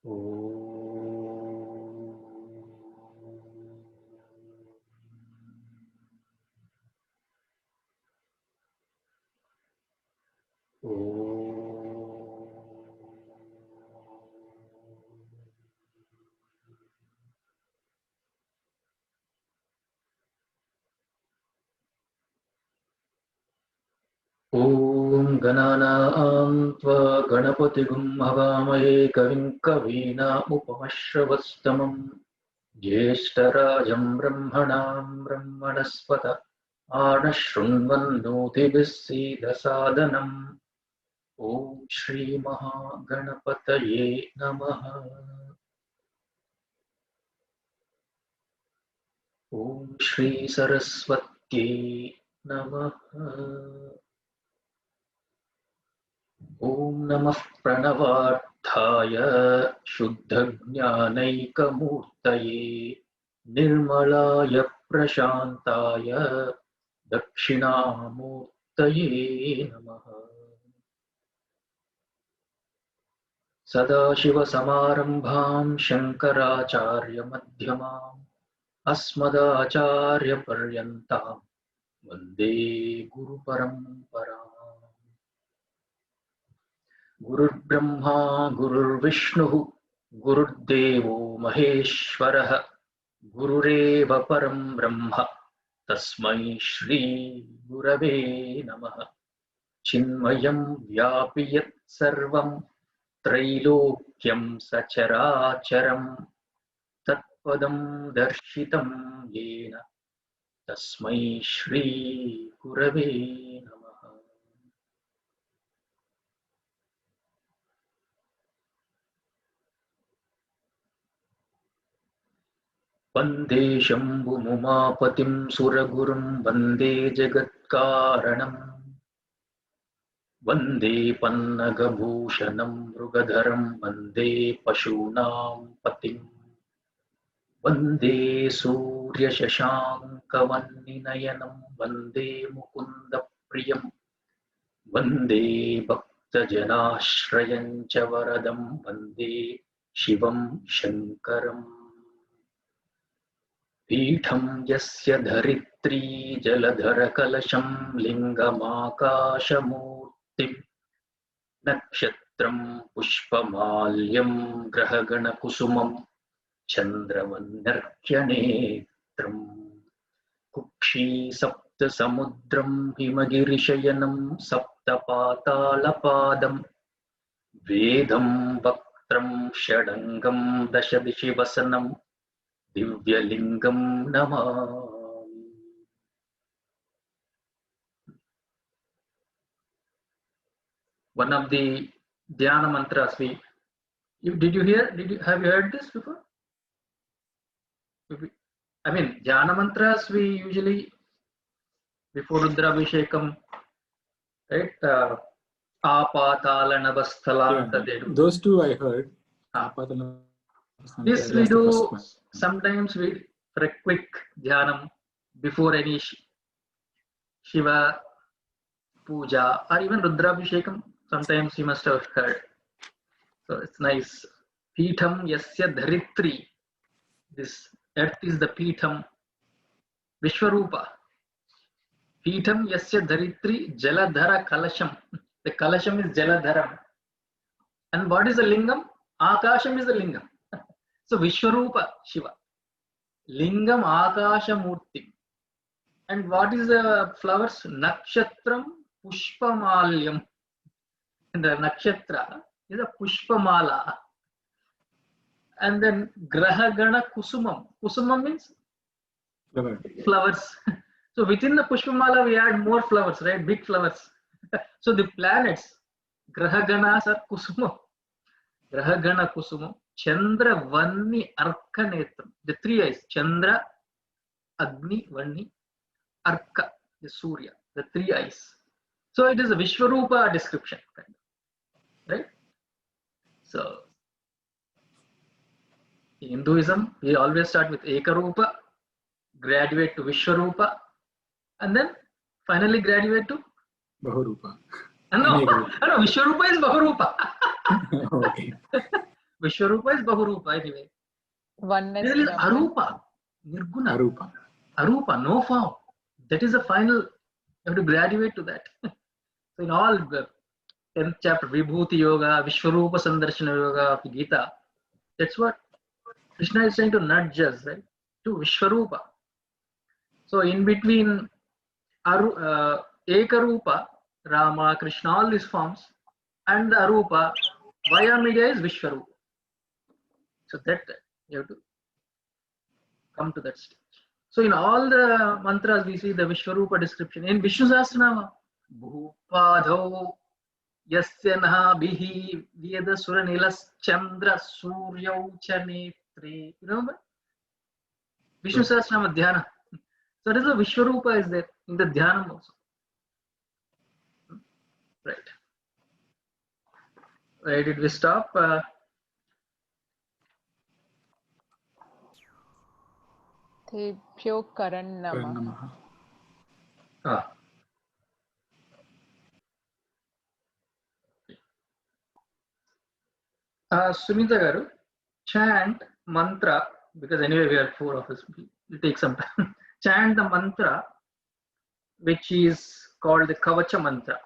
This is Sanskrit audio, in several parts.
ॐ गणानां त्वा गणपतिगुं हवामहे कविं कवीनामुपमश्रवस्तमं ज्येष्ठराजं ब्रह्मणां ब्रह्मणस्पत आनशृण्वन्नोतिभिः सीदसादनम् ॐ श्रीमहागणपतये नमः। ॐ श्रीसरस्वत्यै नमः। ॐ नमः प्रणवार्थाय शुद्धज्ञानैकमूर्तये निर्मलाय प्रशान्ताय दक्षिणामूर्तये नमः। सदाशिवसमारम्भां शङ्कराचार्यमध्यमाम् अस्मदाचार्यपर्यन्तां वन्दे गुरुपरम्पराम्। गुरुर्ब्रह्मा गुरुर्विष्णुः गुरुर्देवो महेश्वरः गुरुरेव परं ब्रह्म तस्मै श्री गुरवे नमः। चिन्मयं व्यापि यत् सर्वं त्रैलोक्यं सचराचरं तत्पदं दर्शितं येन तस्मै श्री गुरवे नमः। वन्दे शम्भुमुमापतिं सुरगुरुं वन्दे जगत्कारणम् वन्दे पन्नगभूषणं मृगधरं वन्दे पशूनां पतिम् वन्दे सूर्यशशाङ्कवह्निनयनं वन्दे मुकुन्दप्रियं वन्दे भक्तजनाश्रयं च वरदं वन्दे शिवं शङ्करम्। पीठं यस्य धरित्री जलधरकलशं लिङ्गमाकाशमूर्तिं नक्षत्रं पुष्पमाल्यं ग्रहगणकुसुमं चन्द्रवन्नर्क्यनेत्रम् कुक्षीसप्तसमुद्रं हिमगिरिशयनं सप्तपातालपादं वेदं वक्त्रं षडङ्गं दशदिशि वसनं दिव्यलिंगम Namami. One of the dhyana mantras have you heard this before? I mean, dhyana mantras we usually before Rudrabhishekam, right? Apatala Navasthalanta. Those two I heard. This we do sometimes for a quick dhyanam before any Shiva puja or even Rudrabhishekam. Sometimes you must have heard. So it's nice. Peetham yasya dharitri. This earth is the Peetham. Vishwarupa. Peetham yasya dharitri jaladhara kalasham. The kalasham is jaladharam. And what is the lingam? Akasham is the lingam. So Vishwarupa Shiva. Lingam Akasha Murti. And what is the flowers? Nakshatram Pushpamalyam. And the nakshatra is a Pushpamala. And then Grahagana Kusumam. Kusumam means flowers. So within the Pushpamala we add more flowers, right? Big flowers. So the planets, Grahaganas are Kusumam. Grahagana Kusumam. Chandra, Vanni, Arka, Netram. The three eyes. Chandra, Agni, Vanni, Arka, the Surya. The three eyes. So it is a Vishwarupa description. Right? So in Hinduism, we always start with Ekarupa, graduate to Vishwarupa, and then finally graduate to Bahurupa. No, Vishwarupa is Bahurupa. Okay. Vishwarupa is Bahurupa anyway. Oneness, There is Brahman. Arupa, Nirguna. Arupa, no form. That is the final. You have to graduate to that. So in all the 10th chapter, Vibhuti Yoga, Vishwarupa Sandarshana Yoga of Gita, that's what Krishna is trying to nudge us, right? To Vishwarupa. So in between Ekarupa, Rama, Krishna, all these forms, and the Arupa, via media is Vishwarupa. So that you have to come to that stage. So in all the mantras we see the Vishwarupa description. In Vishnu Sahasranama, Bhupadho Yasya Nabihi Veda Suranilas Chandra Suryau Chanetri. Remember? Vishnu Sahasranama Dhyana. So that is the Vishwarupa is there in the Dhyanam also. Right. Where did we stop? Tebhyo Karannamaha. Sunita Garu, chant mantra, because anyway we are 4 of us, we'll take some time. Chant the mantra which is called the Kavacha mantra.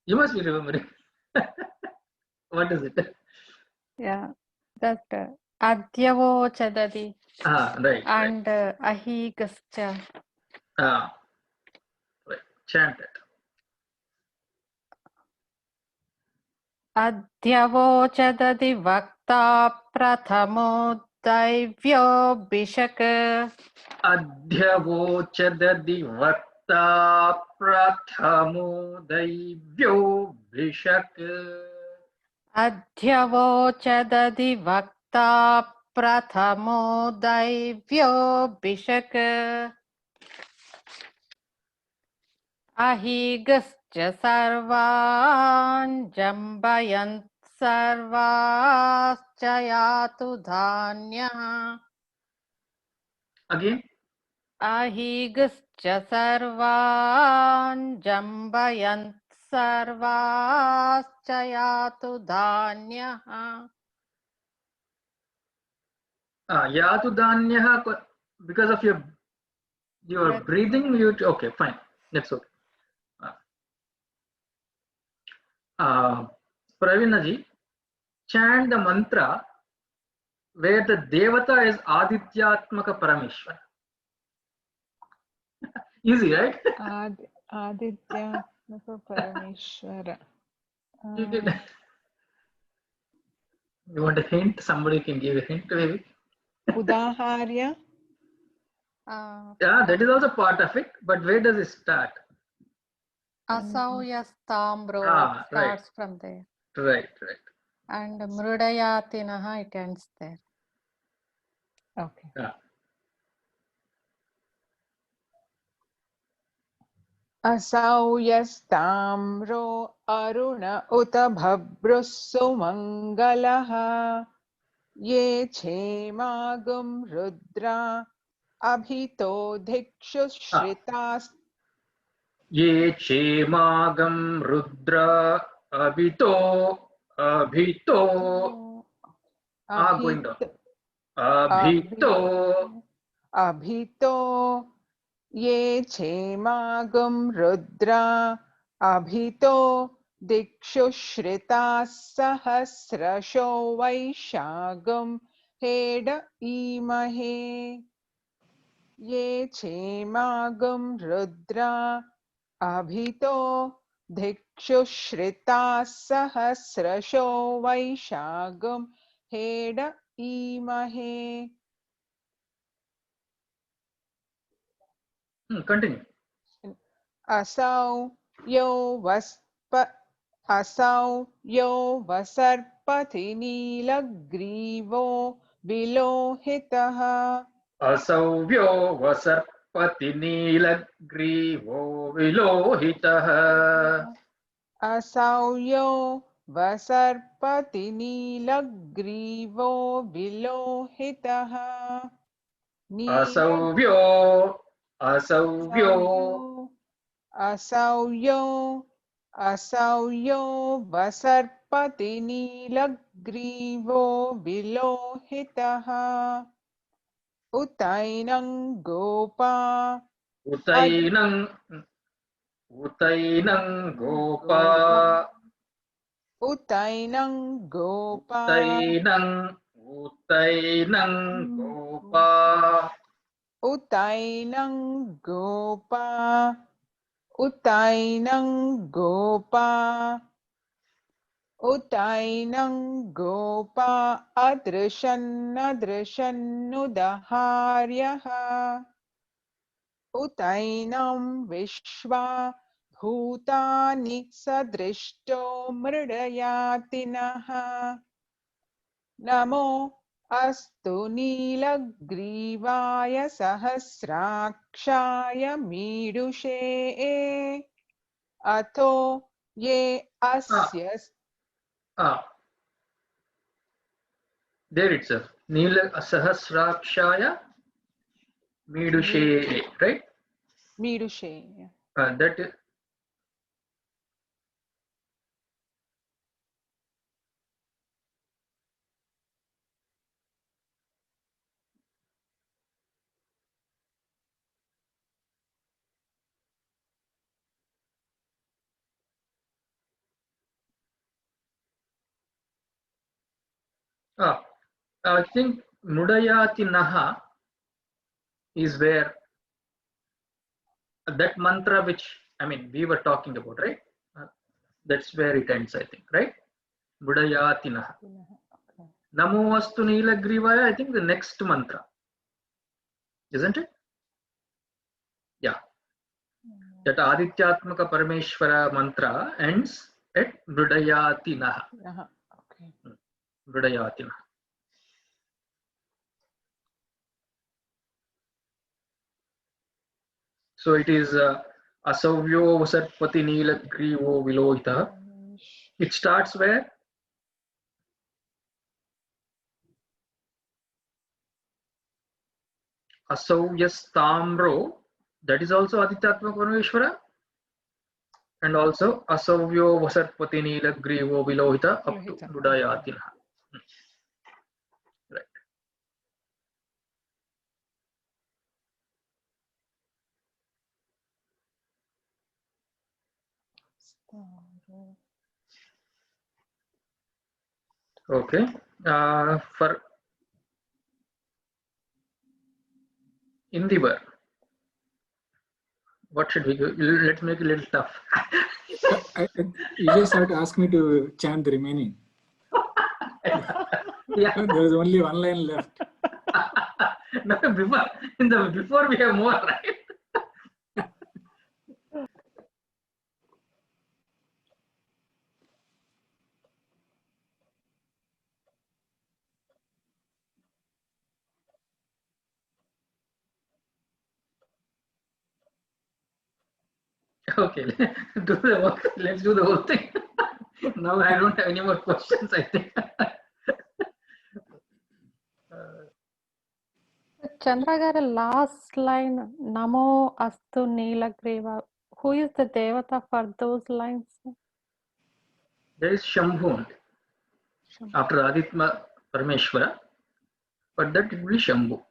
You must be remembering. What is it? Yeah, that Adyavo Chadadi Right. and Ahigascha. Right. Chant it. Adyavo Chadadi Vakta Prathamo Daivyo Bishak. Adhyavochadadi Vakta Prathamo Daivyo Vishak. Adyavo Chadadi Vakta Prathamo Daivyo Bishak. Ahigascha Sarvan Jambayant Sarvaschayatu Dhanya. Again? Ahigascha Sarvan Jambayant Sarvaschayatu Dhanya. Yatu Danyaha, because of your breathing, okay, fine. That's okay. Pravinaji, chant the mantra where the Devata is Adityatmaka Parameshwara. Easy, right? Adityatmaka Parameshwara. You want a hint? Somebody can give a hint, maybe. Udaharya. Yeah, that is also part of it. But where does it start? Asauyastambro starts from there. Right. And Mrudayatinaha it ends there. Okay. Asauyastamro aruna uta bhabrussu mangalaha ye chemagum rudra abhito dhikshu shritas. Ye chemagam rudra abhito going down. Abhito ye chemagam rudra abhito dikshu shrita sahasrasho vaishagam heda imahe. Ye chemagam rudra abhito dikshu shrita sahasrasho vaishagam heda imahe. Continue. Asau yo vasarpati nilagrivo vilohitaha. Asavyo vasarpati nilagrivo vilohitaha. Asauyo vasarpati nilagrivo vilohitaha. Asavyo Asauyo असौयो वसर्पति नीलग्रीवो विलोहितः उतैनं गोपा उतैनं उतैनं गोपा उतैनं गोपा उतैनं उतैनं गोपा उतैनं गोपा उतैनं गोपा उतैनं गोपा अदृशन्नदृशन्नुदहार्यः उतैनं विश्वा भूतानि सदृष्टो मृडयाति नः नमो अस्तु नीलग्रीवाय सहस्राक्षाय मीडुषे अथो ये अस्य there itself Neela Sahasrakshaya Midushe, right? मीडुषे That I think Mudayati Naha is where that mantra which I mean we were talking about, right? That's where it ends, I think, right? Mudayati Naha. Namo Astu Neelagrivaya, I think the next mantra, isn't it? Yeah. That Adityatmaka Parameshwara mantra ends at Mudayati Naha. okay. Mudayati Naha. So it is Asavyo Vasarpati Neelagrivo Vilohita. It starts where? Asavyastamro, that is also Adityatmaka Parameshwara. And also Asavyo Vasarpati Neelagrivo Vilohita up to Mudayati Naha. Right. Okay. For Indivar, what should we do? Let's make it a little tough. You just have to ask me to chant the remaining. Yeah. There is only one line left. No, before we have more, right? Okay, do the work. Let's do the whole thing. Now I don't have any more questions, I think. Chandra garu, last line, Namo Astu Neelagriva. Who is the Devata for those lines? There is Shambhu after Aditya Parameshwara, but that will be Shambhu.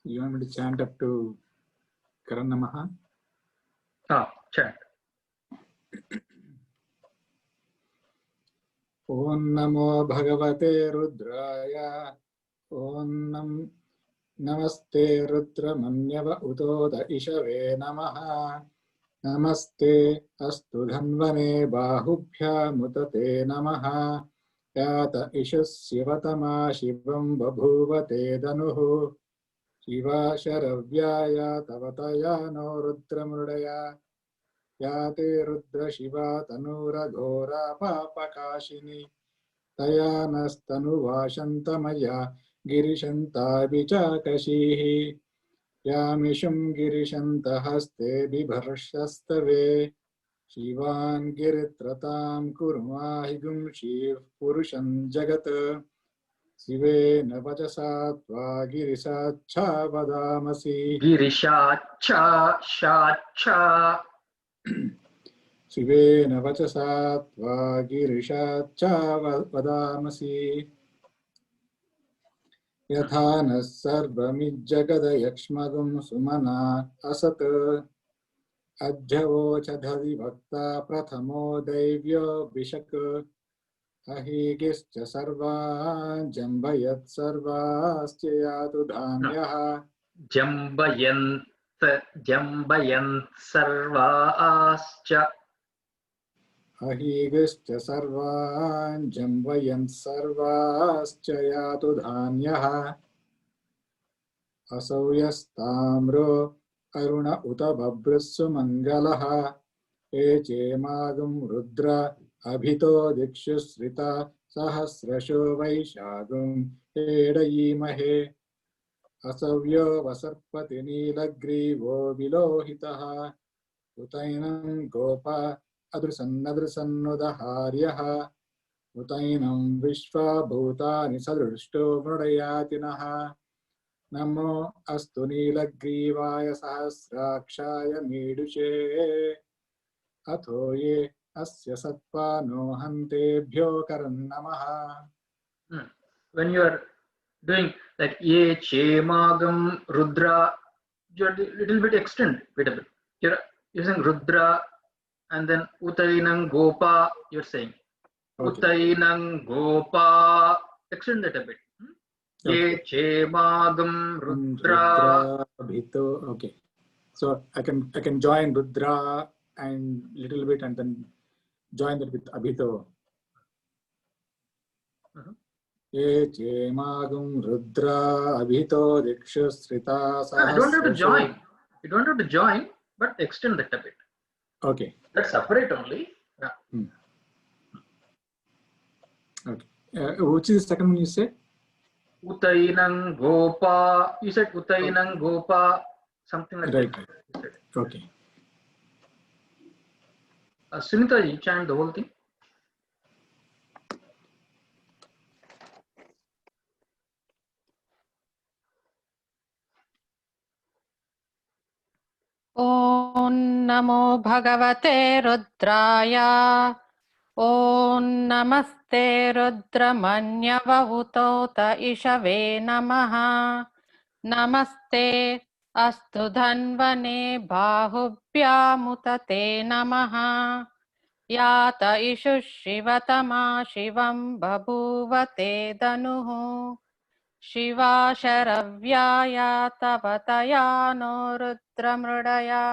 You want me to chant up to Karanamaha? Chant. Om Namo Bhagavate Rudraya. Om Namaste Rudra Manyava Utoda Ishave Namaha. Namaste Astu Dhanvane Bahubhya Mutate Namaha. Yata Ishasyavatama Shivam Babhuvate Danuhu. Shiva Sharavyaya Tavataya no Rudra Murdaya. Yate Rudra Shiva Tanura Ghora Papakashini. Tayanastanu Vashantamaya Girishanta Vichakashihi. Yamishum Girishanta Haste Bibharshastave. शिवान् गिरित्रतां कुर्माहिगुं Shiva पुरुषं जगत् शिवेन वचसा त्वा गिरिशाच्छा वदामसि गिरिशाच्छा शाच्छा शिवेन वचसा त्वा गिरिशाच्छा वदामसि यथा नः सर्वमिज्जगदयक्ष्मगुं सुमना असत् अध्यवोचधधिभक्ता प्रथमो दैव्यो बिशक् अहीगिश्च सर्वान् जम्भयत् सर्वाश्च यातु धान्यः जम्बयन् सर्वाश्च अहीगिश्च सर्वान् जम्भयन् सर्वाश्च यातु धान्यः असौ यस्ताम्रो अरुण उत बभ्रुस्सु मङ्गलः ये चेमागुं रुद्र अभितो दिक्षु श्रिता सहस्रशो वैशागुं हेडयीमहे असव्यो वसर्पति नीलग्रीवो विलोहितः उतैनं गोप अदृसन्नदृसन्नुदहार्यः उतैनं विश्वभूतानि सदृष्टो मृडयातिनः नमो अस्तु नीलग्रीवाय सहस्राक्षाय मीडुषे अथो ये अस्य सत्पानो हन्तेभ्यो करन्नमः. When you are doing like ye chemagam rudra, you're little bit extend bit a bit. You're using rudra and then utainang gopa, you're saying Okay. utainang gopa, extend that a bit. Ye chemagam rudra. Abhito. Okay. So I can join Rudra and little bit and then join that with Abhito. Ye chemagum Rudra Abhito Dikshu Srita You don't have to join. You don't have to join, but extend that a bit. Okay. That's separate only. Yeah. Okay. Which is the second one you said? Utainang gopa. You said utainang gopa, something like Right. that. Okay. Sunita, you chant the whole thing. ॐ नमो भगवते रुद्राय ॐ नमस्ते रुद्रमन्यवहुतोत इषवे नमः नमस्ते अस्तु धन्वने बाहुभ्यामुत ते नमः यात इषुः शिवतमा शिवं बभूव ते धनुः शिवा शरव्याया तव तया नो रुद्रमृडया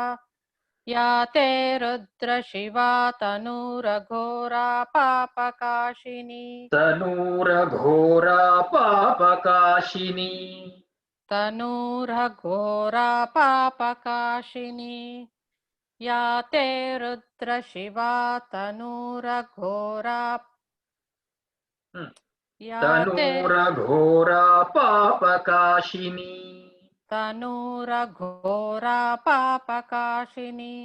या ते रुद्र शिवा तनूरघोरा पापकाशिनी तनूरघोरा पापकाशिनी तनूरघोरा पापकाशिनी या ते रुद्र शिवा तनूरघोरा या ते तनूरघोरा पापकाशिनी तनूरघोरा पापकाशिनी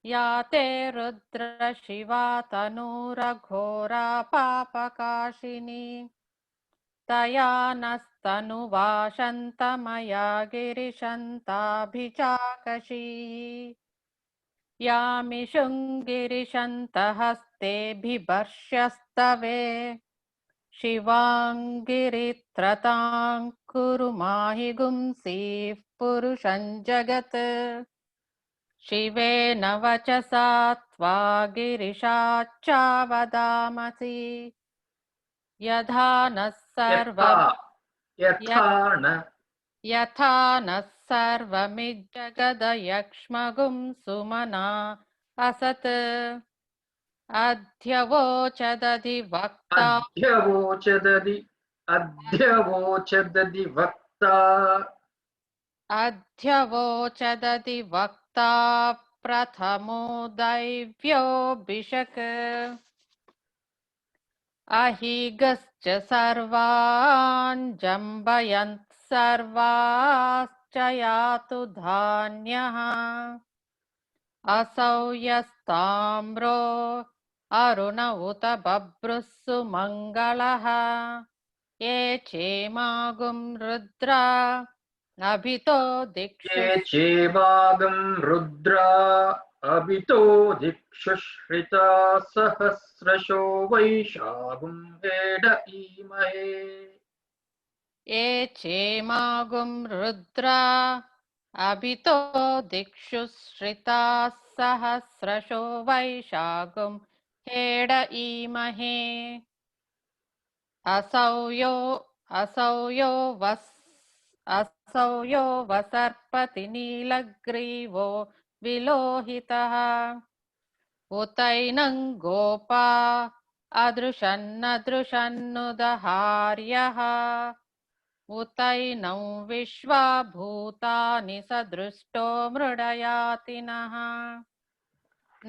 या ते रुद्र शिवा तनूरघोरा पापकाशिनी तया नस्तनुवाशन्तमया गिरिशन्ताभिचाकशी यामिषुं गिरिशन्तहस्तेभिवर्ष्यस्तवे शिवाङ्गिरित्रतां कुरु माहि गुंसीः पुरुषं जगत् शिवेन वचसा त्वा गिरिशाच्छा वदामसि यथा नः सर्वमिज्जगदयक्ष्मगुं सुमना असत् अध्यवोचदधि वक्ता अध्यवोचदधि वक्ता प्रथमो दैव्योऽभिषक् अहीगश्च सर्वान् जम्बयन् सर्वाश्च यातु धान्यः असौ यस् ताम्रो अरुण उत बभ्रुस्सु मङ्गलः ये चेमागुं रुद्रा अभितो दिक्षु ये चेवागं रुद्रा अभितो दिक्षुश्रिता सहस्रशो वैशागुं हेड ईमहे ये चेमागुं रुद्रा अभितो दिक्षु श्रिताः सहस्रशो वैशागुं हेड ईमहे असौ यो वसर्पति नीलग्रीवो विलोहितः उतैनं गोपा अदृशन्नदृशन्नुदहार्यः उतैनं विश्वा भूतानि सदृष्टो मृडयातिनः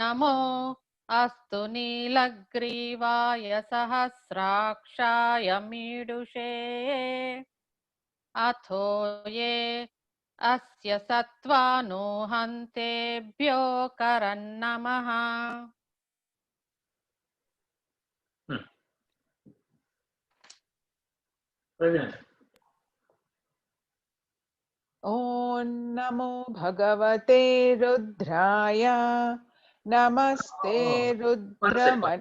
नमो अस्तु नीलग्रीवाय सहस्राक्षाय मीडुषे अथो ये अस्य सत्त्वानो हन्तेभ्यो करन्नमः ॐ नमो भगवते रुद्राय नमस्ते रुद्रमन्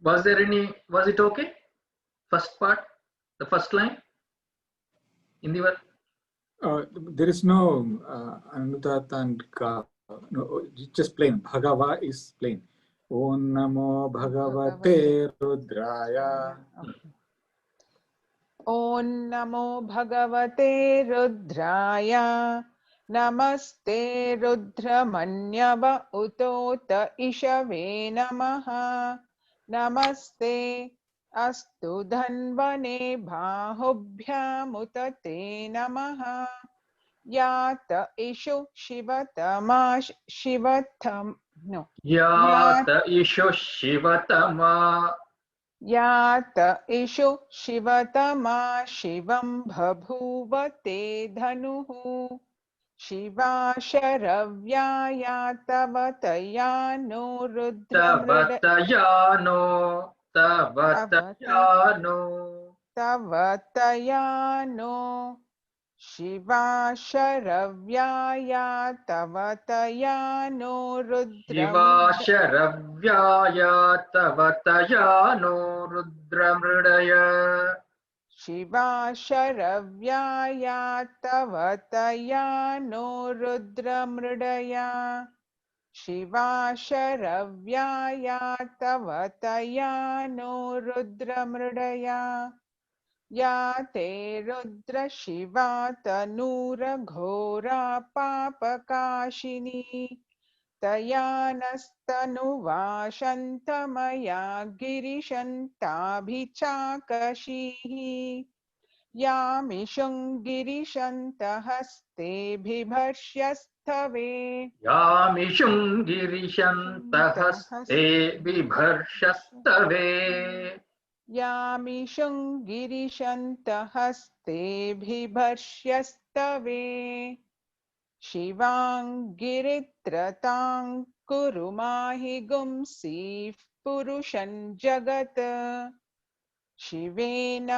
Was it okay? First part, the first line in the word. There is no Anudata and Ka. No, just plain. Bhagava is plain. Om Namo Bhagavate Rudraya. ॐ नमो भगवते रुद्राय नमस्ते रुद्रमन्यव उतोत इषवे नमः नमस्ते अस्तु धन्वने बाहुभ्यामुत ते नमः यात इषु यात इषु शिवतमा यात इषु शिवतमा शिवं बभूव ते धनुः शिवा शरव्याया तव तया नो रुद्रमृडयानो तव तया नो शिवा शरव्याया तव तया नो रुद्रमृडय शिवा शरव्याया तव तया नो रुद्रमृडया शिवा शरव्याया तव तया नो रुद्रमृडया या ते रुद्र शिवा तनूरघोरा पापकाशिनी तया नस्तनुवाशन्तमया गिरिशन्ताभिचाकशीः यामिषुं गिरिशन्तहस्ते बिभर्ष्यस्थवे यामिषुं गिरिशन्तहस्ते बिभर्ष्यस्तवे यामिषुं गिरिशन्तहस्ते बिभर्ष्यस्तवे शिवाङ्गिरित्रतां कुरु माहि गुंसीः पुरुषं जगत् शिवेन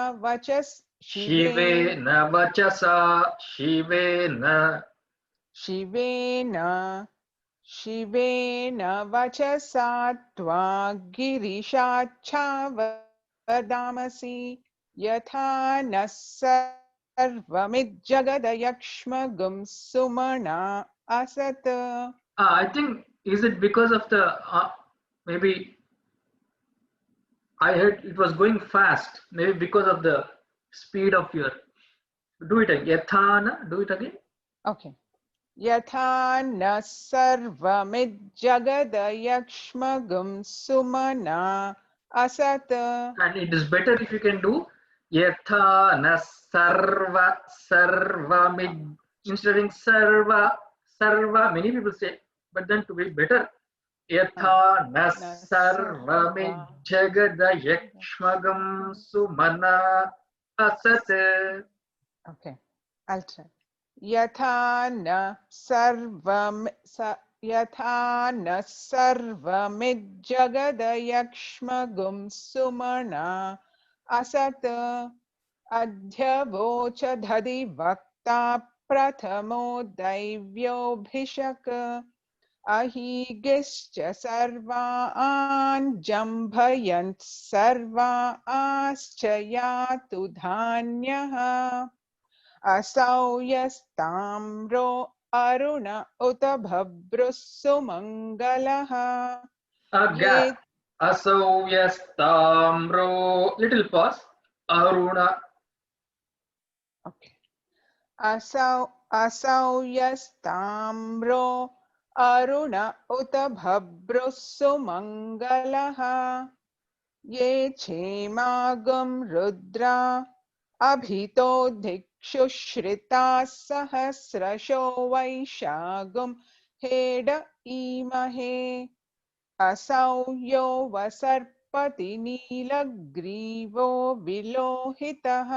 वचसा त्वा गिरिशाच्छावदामसि यथा नः सर्वमिज्जगदयक्ष्मगुं सुमना असत्. I think, is it because of the maybe I heard it was going fast, maybe because of the speed of your do it again. Yathana, do it again. Okay. Yatha na sarvamidjagadayakshmagum sumana asat. And it is better if you can do yatha na sarvamid instead of sarva. Many people say, but then to be better, yatha na sarvamid jagadayakshmagam sumana asat. Okay, I'll try. Yatha na sarvam यथा न सर्वमिज्जगदयक्ष्मगुं सुमना असत् अध्यवोचधदि वक्ता प्रथमो दैव्योऽभिषक् अहीगिश्च सर्वान् जम्भयन् सर्वाश्च यातु धान्यः असौ यस्ताम्रो अरुण उत भभ्रुः सुमङ्गलः ये असौ यस्ताम्रो, little pause, Aruna. Okay. असौ यस्ताम्रो अरुण उत भभ्रुः सुमङ्गलः ये क्षेमागं रुद्रा अभितो धिक्षुश्रिताः सहस्रशो वैशागं हेड ईमहे असौ यो वसर्पति नीलग्रीवो विलोहितः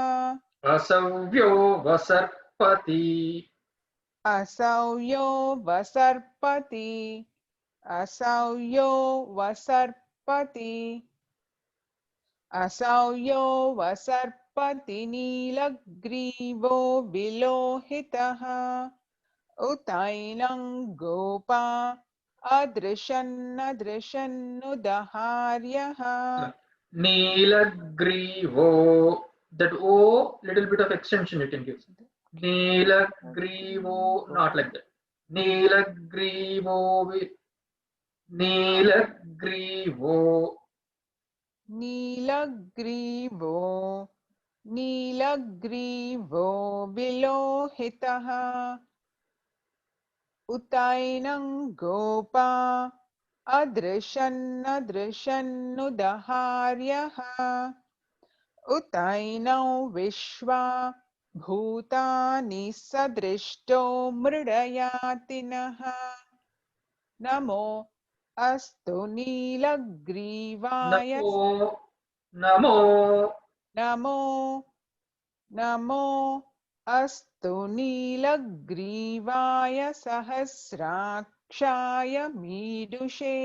असव्यो वसर्पति, असौ यो वसर्पति असौ यो वसर्पति असौ यो वसर्पति नीलग्रीवो विलोहितः उतैनं गोपा अदृशन्नदृशन्नुदहार्यः Neelagrivo. That O, little bit of extension you can give. Neelagrivo, not like that. Neelagrivo, Neelagrivo. नीलग्रीवो नीलग्रीवो विलोहितः उतैनं गोपा अदृशन्नदृशन्नुदहार्यः उतैनं विश्वा भूतानि सदृष्टो मृडयातिनः नमो अस्तु नीलग्रीवाय Namo, नमो नमो अस्तु नीलग्रीवाय सहस्राक्षाय मीडुषे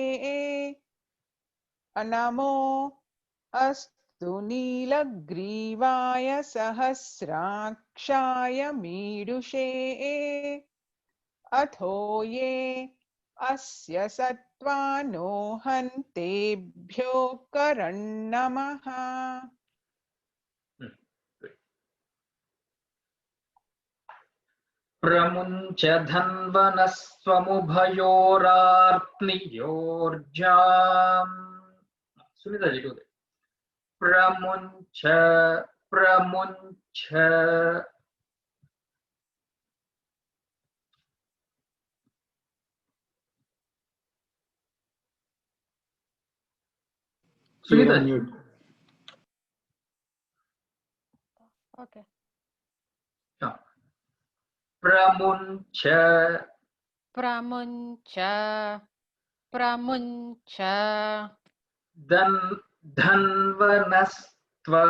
नमो अस्तु नीलग्रीवाय सहस्राक्षाय मीडुषे अथो ये अस्य सत्त्वानो हन्तेभ्यो करन्नमः प्रमुञ्च धन्वनस्त्वमुभयोरार्त्नियोर्जाम्. Sunita ji, do that. Pramunch. You're Sunita on ji. mute. Okay. Yeah. Pramunch. Pramuncha Dhanvanastva.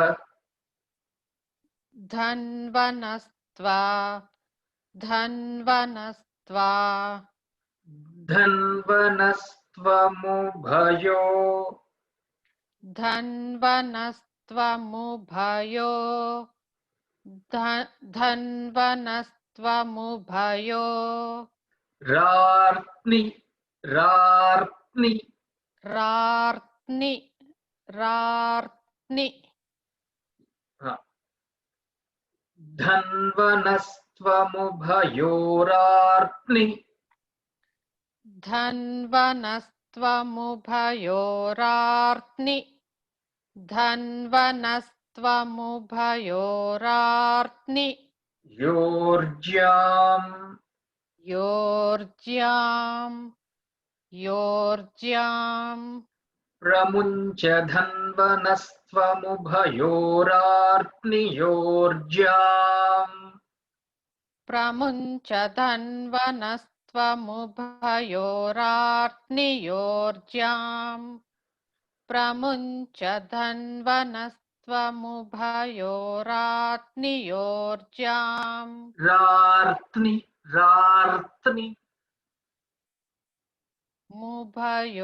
Dhanvanastva Dhanvanastvamubhayo. Dhanvanastvamubhayo Dhanvanastvamubhayo Rartni. Rartni Dhanvanastvamubhayorartni. Dhanvanastvamubhayorartni Dhanvanastvamubhayorartni Yorjam. Yorjam Pramuncha dhanvanastvamubhayorartni yorjam. Pramuncha dhanvanastvamubhayorartni yorjam Pramuncha dhanvanastvamubhayorartni yorjam Rartni. मुभयोरार्त्नि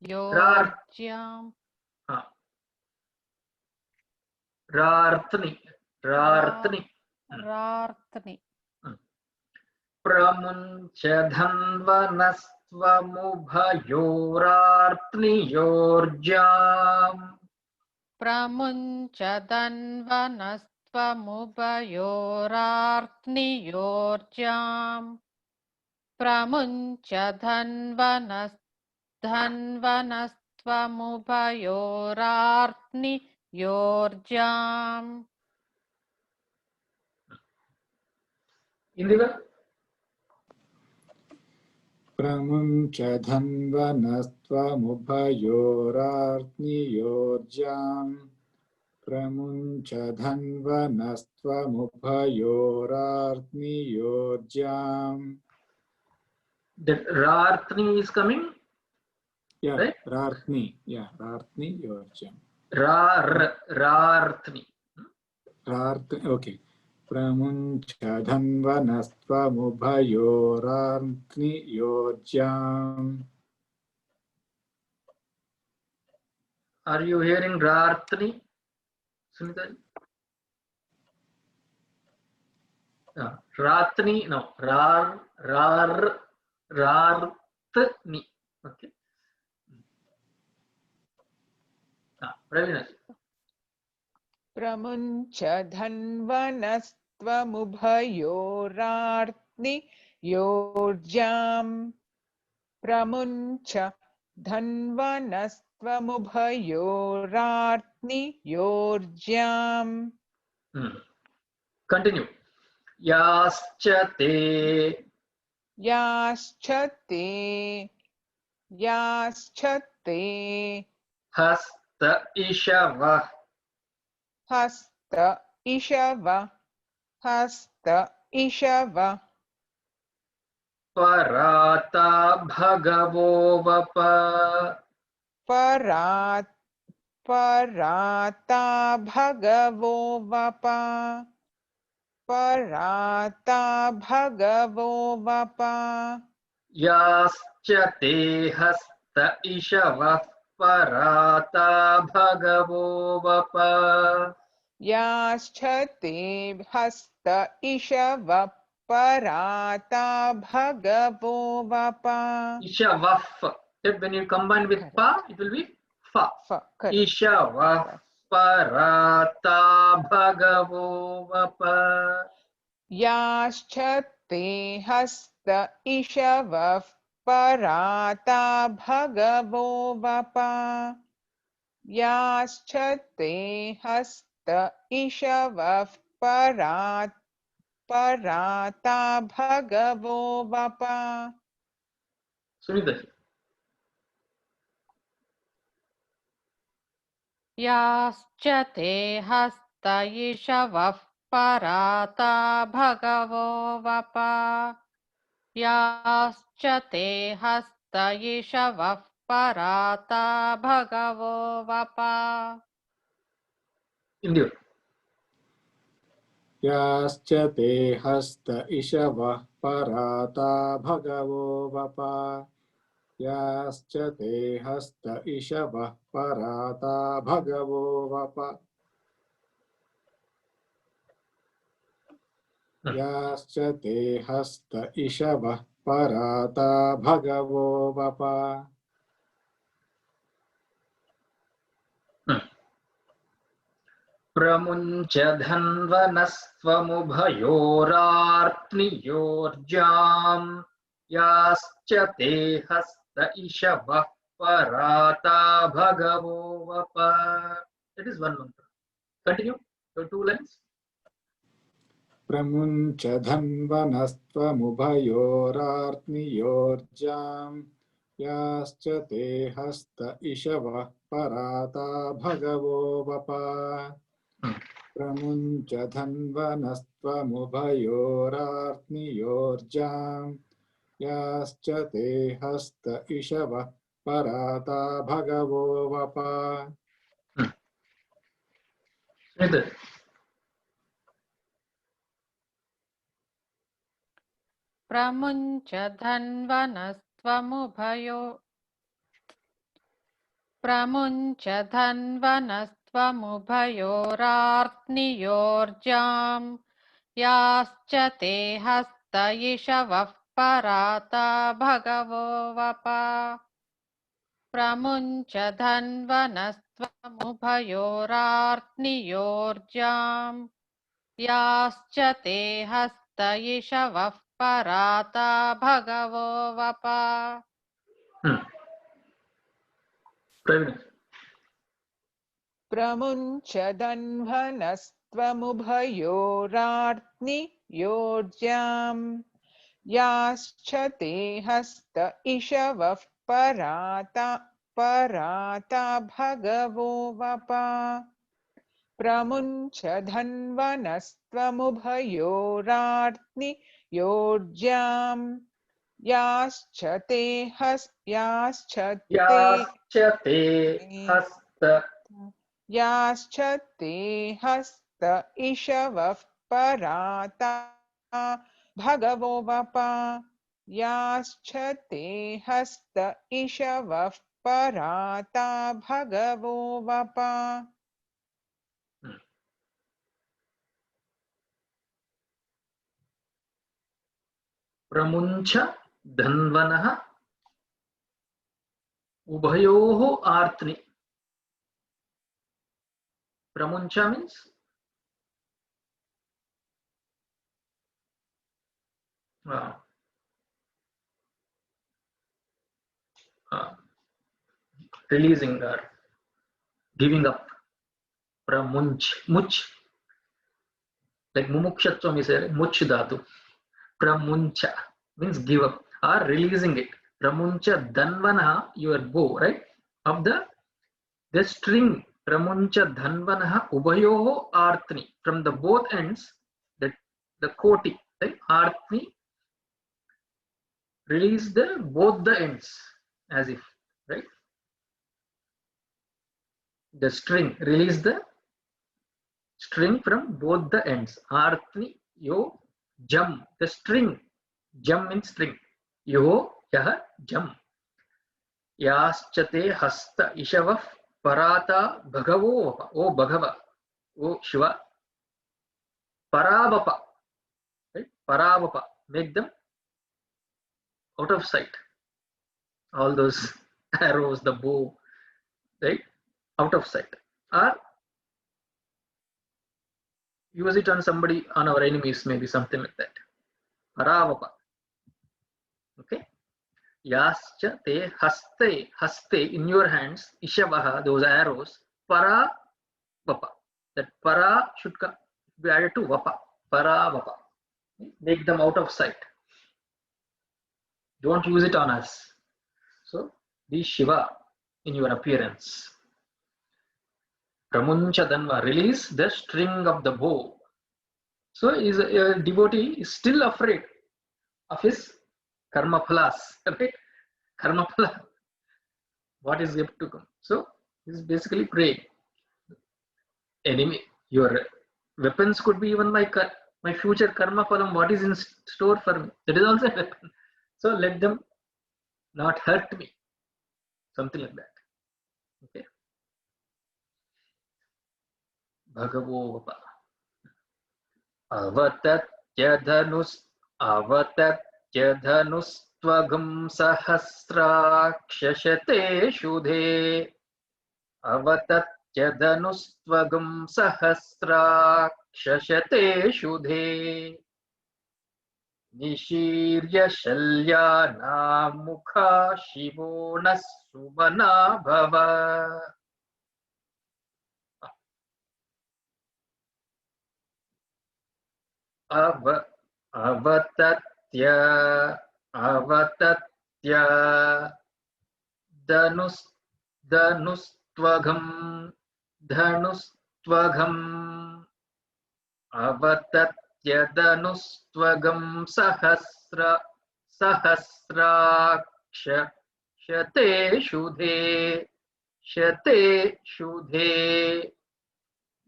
योर्ज्याम् रार्त्नि रार्त्नि प्रमुञ्च धन्वनस्त्वमुभयोरार्त्नियोर्जाम् प्रमुञ्च धन्वनस्त्वमुभयोरार्त्नियोर्ज्याम् प्रमुञ्च धन्वनस्त्वमुभयोरार्त्नियोर्ज्याम् Indigo? प्रमुञ्च धन्वनस्त्वमुभयोरार्त्नियोर्जाम् प्रमुञ्च धन्वनस्त्वमुभयोरार्त्नियोर्जाम्. That Rartni is coming? Yeah, right? Rartni. Yeah, Rartni yorjam. Rartni. Rartni. Okay. Pramuncha dhanvanastvamubayorartni yorjam. Are you hearing Rartni? Sunita? Ratni, no. Rartni. Okay. Ravina. प्रमुञ्च धन्वनस्त्वमुभयोरार्त्नि योर्जाम् प्रमुञ्च धन्वनस्त्वमुभयोरार्त्नि योर्जाम् Continue. Yaschate याश्चते hasta ishava हस्त इषव parata bhagavo vapa पराता भगवो वपा याश्चते hasta ishava parata bhagavo vapa याश्चते हस्त इषव पराता भगवो वपा Ishavaf. When you combine with pa, it will be fa. Ishavaf parata bhagavo vapa. याश्चते हस्त इषव पराता भगवो वपा याश्चते हस्त इषव पराता भगवो वपा Sunita. याश्चते हस्त इषवः पराता भगवो वपा याश्चते हस्त इषवः पराता भगवो वपा India. Yaschate hasta ishava parata bhagavo vapa. Yaschate hasta ishava parata bhagavo vapa. Yaschate hasta ishava parata bhagavo vapa. Pramuncha dhanvanastvamubhayorartniyorjam yaschate hasta ishava parata bhagavo vapa. That is one mantra. Continue. So 2 lines. Pramuncha dhanvanastvamubayorartniyorjam yaschate hasta ishava parata bhagavo vapa. Pramuncha dhanvanastvamubayorartniyorjam yaschate hasta ishava parata bhagavo vapa. Sunita. प्रमुञ्च धन्वनस्त्वमुभयोरार्त्नियोर्जां याश्च ते हस्त इषवः पराता भगवो वपा प्रमुञ्च धन्वनस्त्वमुभयोरार्त्नियोर्जां याश्च ते हस्त इषवः पराता भगवो वपा Praveen. प्रमुञ्च धन्वनस्त्वमुभयोरार्त्नि योज्यां याश्च ते हस्त इषवः पराता भगवो वपा प्रमुञ्च धन्वनस्त्वमुभयोरार्त्नि योज्यां याश्च ते हस्त इषवः पराता भगवो वपा याश्च ते हस्त इषवः पराता भगवो वपा प्रमुञ्च धन्वनः उभयोः आर्त्नि. Pramuncha means releasing or giving up. Pramunch, much, like mumukshatvam is a much dhatu. Pramuncha means give up or releasing it. Pramuncha dhanvana, your bow, right? Of the string. Pramuncha dhanvana ubayoho artni. From the both ends, the koti, right? Artni, release both the ends, as if, right? The string, release the string from both the ends. Artni yo jam, the string. Jam means string. Yo yah jam. Yaschate hasta ishava parata bhagavo vapa. O Bhagava, O Shiva. Paravapa, right? Paravapa, make them out of sight. All those arrows, the bow, right? Out of sight. Or use it on somebody, on our enemies, maybe something like that. Paravapa. Okay. Yascha te haste in your hands, ishavaha, those arrows, para vapa. That para should be added to vapa. Para vapa. Make them out of sight. Don't use it on us. So be Shiva in your appearance. Pramuncha dhanva, release the string of the bow. So is a devotee is still afraid of his karma phalas, right? Karma phala, what is yet to come. So this is basically praying. Enemy, your weapons could be even my future karma phalam, what is in store for me. That is also a weapon. So let them not hurt me. Something like that. Okay. Bhagavo vapa. Avatatya dhanustvagam sahasrakshashate shudhe. Avatatya dhanustvagam sahasrakshashate shudhe. Nishirya shalyana mukha shivo nasumana bhava. Avatatya dhanustvagam avatatya dhanustvagam sahasraksha shate shudhe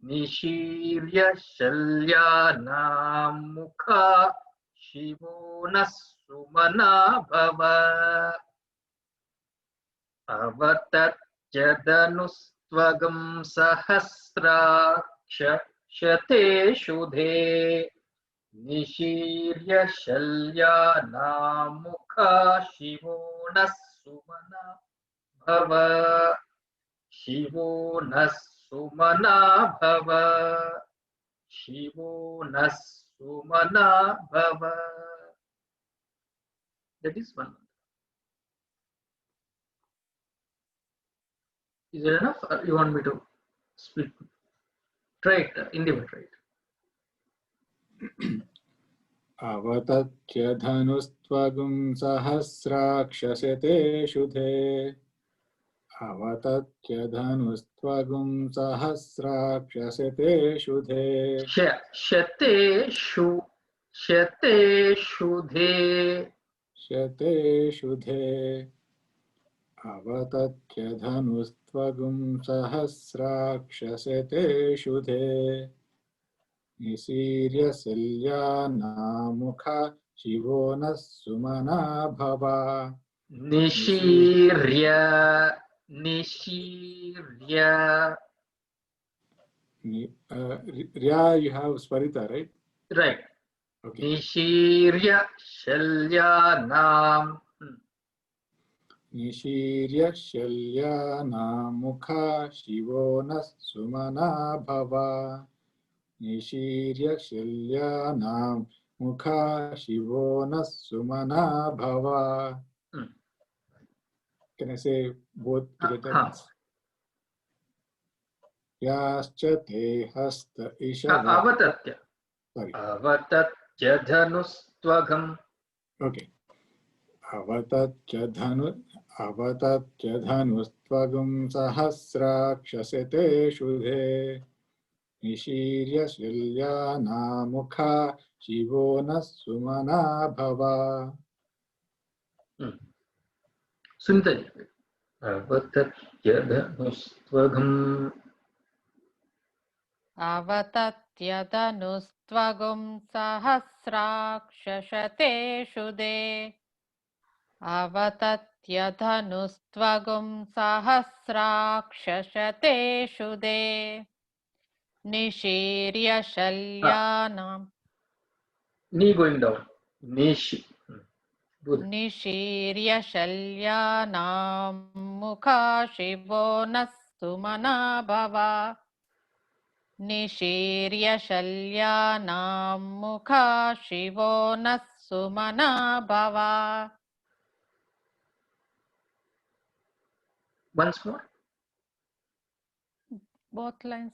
Nishirya shalyana mukha shivo सुमना भव अवतत्यदनुस्त्वगं सहस्राक्ष शते शुधे निशीर्य शल्यानामुखा शिवो नः सुमना भव शिवो नः सुमना भव शिवो नः सुमना भव. That is one. Is it enough or you want me to speak? Try it, Hindi will try it. अवतत्य धनुस्त्वगुं सहस्राक्षशते शुधे अवतत्य धनुस्त्वगुं सहस्राक्षशते शुधे शते शुधे शते शुधे अवतत्य धनुस्त्वगुं सहस्राक्षशते शुधे निशीर्य शल्यानामुखा शिवो नः सुमना भव निशीर्य Rya, you have Swarita, right? right. Okay. Nishirya Shalyanam. Nishirya Shalyanamukha Shivo Nः Sumana Bhava. Nishirya Shalyanamukha Shivo Nः Sumana Bhava. Can I say both together? Yascha te hasta ishava. Avatatya. Sorry. Avatatya dhanustvagam. Okay. Avatatya dhanustvagam sahasrakshasate shudhe. Nishirya shilyanamukha shivo nः sumana bhava. Sunita. Avatatya dhanustvagam. अवतत्यदनुस्त्वगुं सहस्राक्षशते शुदे अवतत्यधनुस्त्वगुं सहस्राक्षशते शुदे निशीर्य शल्यानां Knee going down. Nishi. निशीर्य शल्यानां मुखा शिवो नः सुमना भव निशीर्य शल्यानां मुखा शिवो नः सुमना भव. Once more. Both lines.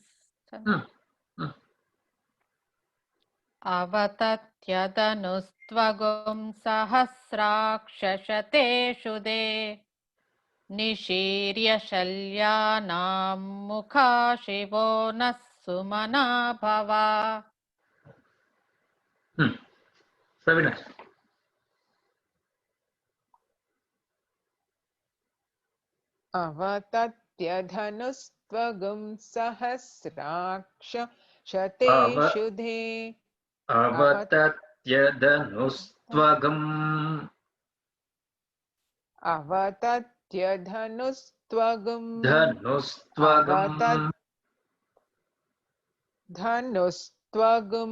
अवतत्यदनुस्त्वगुं सहस्राक्षशते शुदे निशीर्य शल्यानां मुखा शिवो नः सुमना भव. Very nice. अवतत्यधनुस्त्वगुं सहस्राक्ष शते शुधे Avatatyadanustvagam. अवतत्यधनुस्त्वगुं धनुस्त्वगुं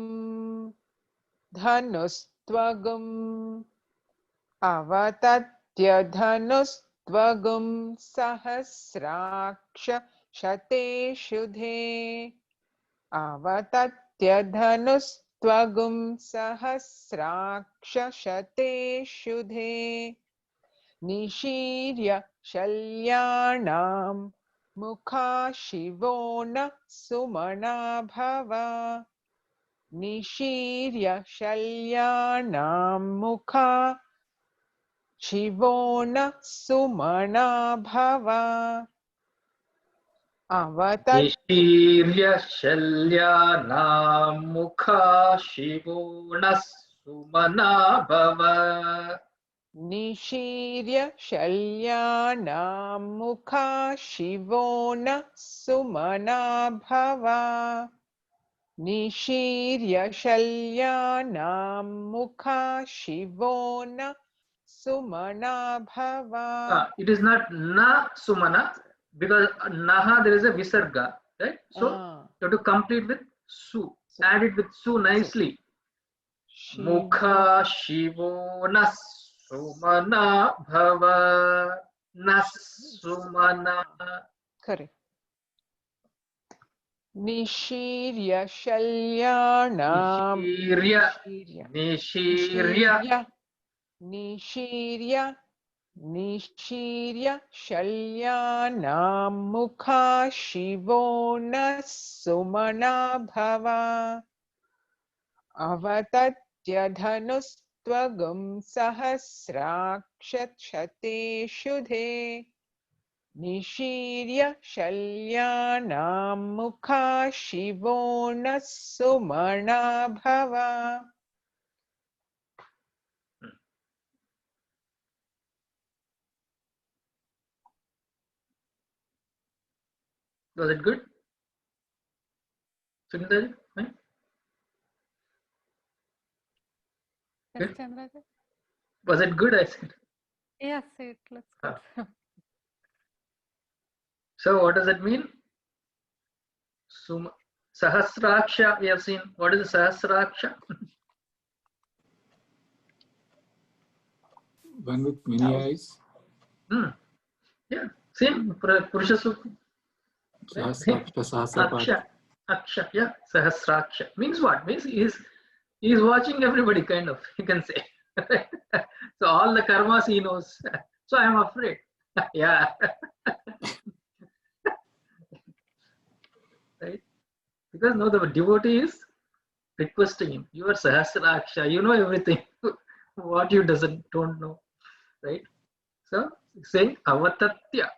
अवतत्यधनुस्त्वगुं सहस्राक्ष शते शुधे अवतत्यधनुस्त्वगुं सहस्राक्ष शते शुधे निशीर्य शल्यानां मुखा शिवो नः सुमना भव निशीर्य शल्यानां मुखा शिवो नः सुमना भव. निशीर्य शल्यानां मुखा शिवो नः सुमना भव निशीर्य शल्यानां मुखा शिवो नः सुमना भव Nishirya shalyanam mukha shivona sumana bhava. It is not na sumana, because naha there is a visarga, right? So you have to complete with su. Add it with su nicely. Mukha shivona sumana bhava. Nasumana. Correct. Nishirya shalyanam. Nishirya. Nishirya shalyanam mukha shivona sumana bhava. Avatatya dhanustvagam sahasrakshate shudhe. Nishirya shalyanam mukha shivona sumana bhava. Was it good? Sundar? Right? Yes, Chandraji. Was it good? I said. Yes, it looks good. So what does it mean? Sahasraksha, we have seen. What is the Sahasraksha? One with many eyes. Yeah, same. Purusha Sukta. Sahasraksha. Aksha, yeah. Sahasraksha. Means what? Means he is watching everybody, kind of, you can say. So all the karmas he knows. So I am afraid. Yeah. Right? Because no, the devotee is requesting him. You are Sahasraksha. You know everything. What you don't know. Right? So saying avatatya.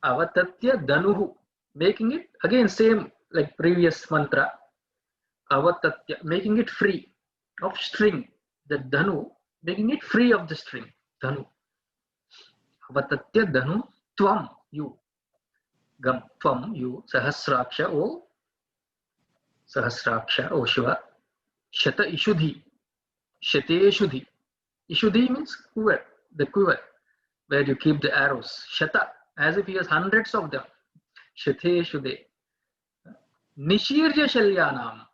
Avatatya danuhu. Making it again same like previous mantra. Avatatya. Making it free of string. The dhanu. Making it free of the string. Dhanu. Avatatya dhanu tvam. You. Gam tvam. You. Sahasraksha. O. Sahasraksha. O Shiva. Shata ishudhi. Shate ishudhi. Ishudhi means quiver. The quiver. Where you keep the arrows. Shata. As if he has hundreds of them. Shate ishudhi. Nishirya shalyanam.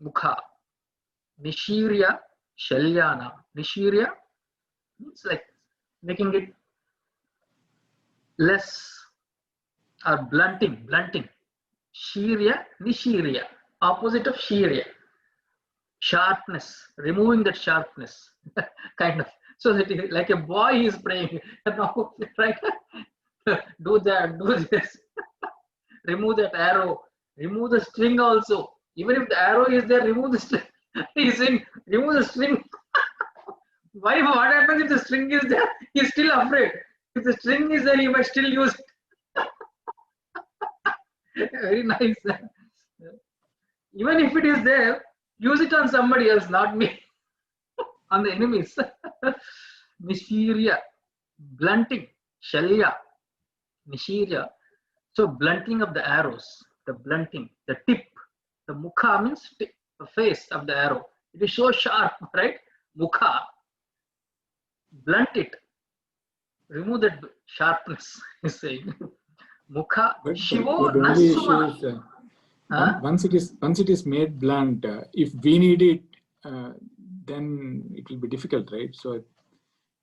Mukha. Nishirya shalyanam. Nishirya means like making it less or blunting. Shirya, nishirya. Opposite of shirya. Sharpness. Removing that sharpness. Kind of. So that like a boy is praying. Now, right? Do that, do this. Remove that arrow. Remove the string also. Even if the arrow is there, remove the string. He's saying, remove the string. Why? What happens if the string is there? He's still afraid. If the string is there, he might still use it. Very nice. Even if it is there, use it on somebody else, not me. On the enemies. Nishirya. Blunting. Shalya. Nishirya. So blunting of the arrows. The blunting. The tip. The mukha means tip, the face of the arrow. It is so sharp, right? Mukha. Blunt it. Remove that sharpness. He's saying. Mukha. But Shivo the only issue nasumana. is once it is made blunt, if we need it, then it will be difficult, right? So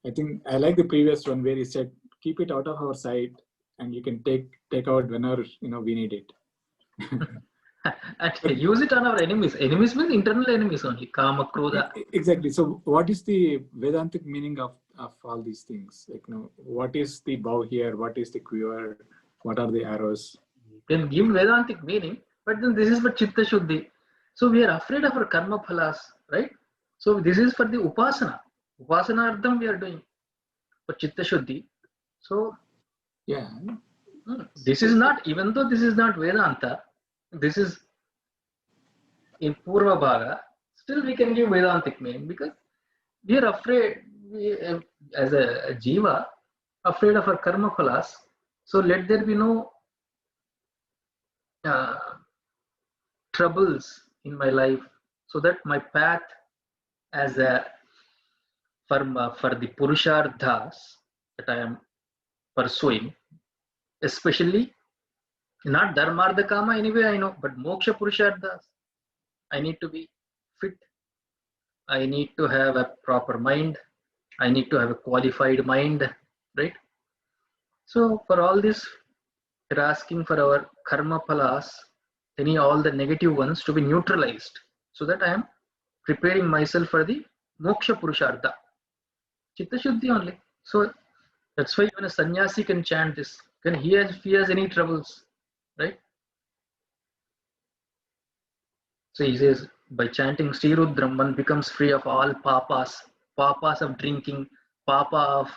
I think I like the previous one where he said, keep it out of our sight, and you can take out whenever we need it. And use it on our enemies. Enemies means internal enemies only. Kama, Krodha. Exactly. So what is the Vedantic meaning of all these things? Like, what is the bow here? What is the quiver? What are the arrows? You can give Vedantic meaning, but then this is for Chitta Shuddhi. So we are afraid of our karma phalas, right? So this is for the Upasana. Upasana Ardham we are doing for Chitta Shuddhi. So Yeah. This is not, even though this is not Vedanta, this is in Purva Bhaga, still we can give Vedantic meaning because we are afraid, as a Jiva, afraid of our karma phalas. So let there be no troubles in my life, so that my path as a for the purusharthas that I am pursuing, especially not dharmartha kama anyway I know, but moksha purusharthas, I need to be fit. I need to have a proper mind. I need to have a qualified mind, right? So for all this, we're asking for our karma phalas, all the negative ones to be neutralized, so that I am preparing myself for the moksha purushartha. Chitta shuddhi only. So that's why even a sannyasi can chant this. When he has any troubles, right? So he says, by chanting Sri Rudram, one becomes free of all papas, papas of drinking, papa of,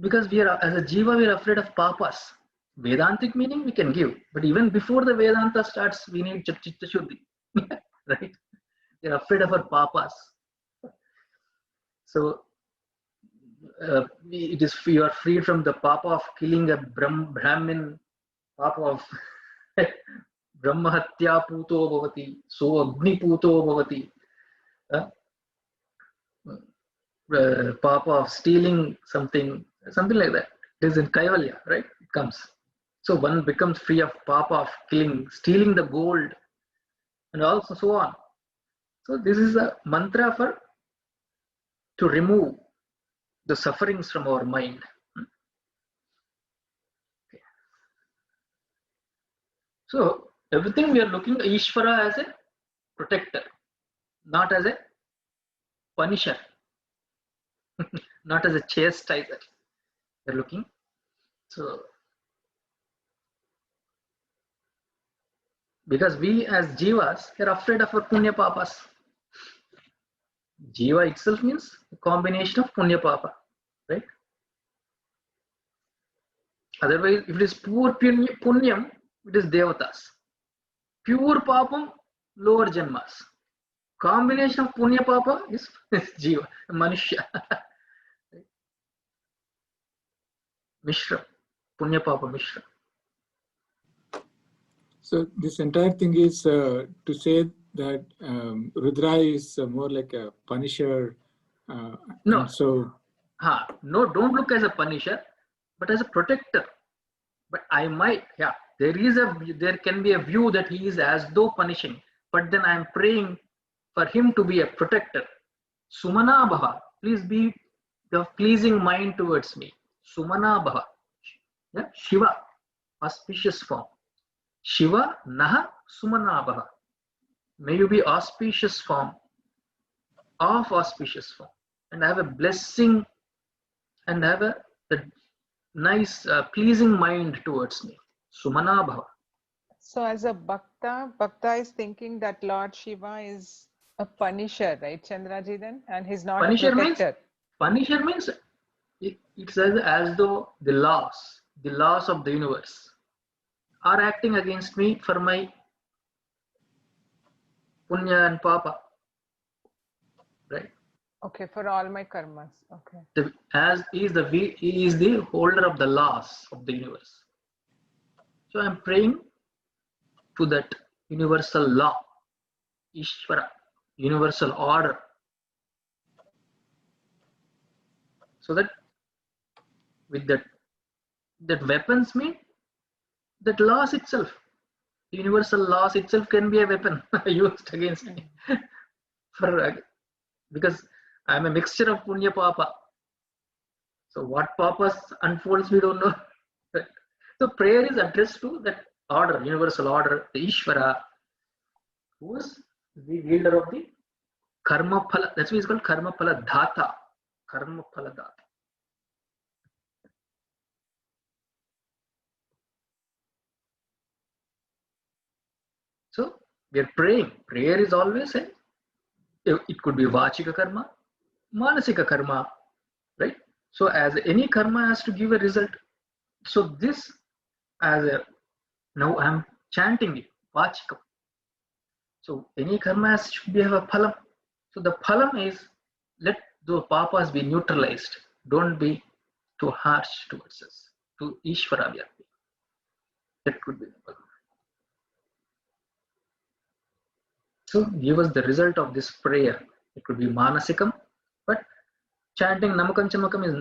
because we are, as a jiva, we are afraid of papas. Vedantic meaning we can give, but even before the Vedanta starts, we need chitta shuddhi, right? We are afraid of our papas. So you are free from the papa of killing a Brahmin, papa of Brahmahatya puto bhavati, so Agni puto bhavati, papa of stealing something like that. It is in Kaivalya, right? It comes. So one becomes free of papa of killing, stealing the gold, and also so on. So this is a mantra to remove the sufferings from our mind. Okay. So everything we are looking at Ishvara as a protector, not as a punisher, not as a chastiser. We are looking. So because we as jivas are afraid of our punya papas. Jiva itself means a combination of punya papa, right? Otherwise, if it is pure punyam, it is devatas. Pure papam, lower janmas. Combination of punya papa is jiva, manushya. Mishra, punya papa mishra. So this entire thing is to say that Rudra is more like a punisher. No. So no, don't look as a punisher, but as a protector. But I might, there can be a view that he is as though punishing, but then I am praying for him to be a protector. Sumana bhava, please be the pleasing mind towards me. Sumana bhava. Yeah? Shiva, auspicious form. Shiva naha sumana bhava. May you be auspicious form, of auspicious form, and have a blessing and have a nice pleasing mind towards me. Sumana bhava. So as a Bhakta is thinking that Lord Shiva is a punisher, right, Chandraji then? And he's not Punisher a protector. Punisher means it's as though the laws of the universe are acting against me for my punya and papa, right? Okay, for all my karmas. Okay. He is the holder of the laws of the universe. So I'm praying to that universal law, Ishvara, universal order, so that with that weapons mean that laws itself, the universal laws itself can be a weapon used against me. Because I'm a mixture of punya papa. So what papas unfolds, we don't know. So prayer is addressed to that order, universal order, the Ishvara, who is the wielder of the karma phala. That's why it's called karma phala dhata. Karma phala dhata. So we are praying. Prayer is always it could be vachika karma, manasika karma, right? So as any karma has to give a result. So this now I'm chanting it, vachika. So any karma has to have a phalam. So the phalam is, let those papas be neutralized. Don't be too harsh towards us. To Ishvara Vyakti. That could be the phalam. So give us the result of this prayer. It could be manasikam, but chanting namakam chamakam is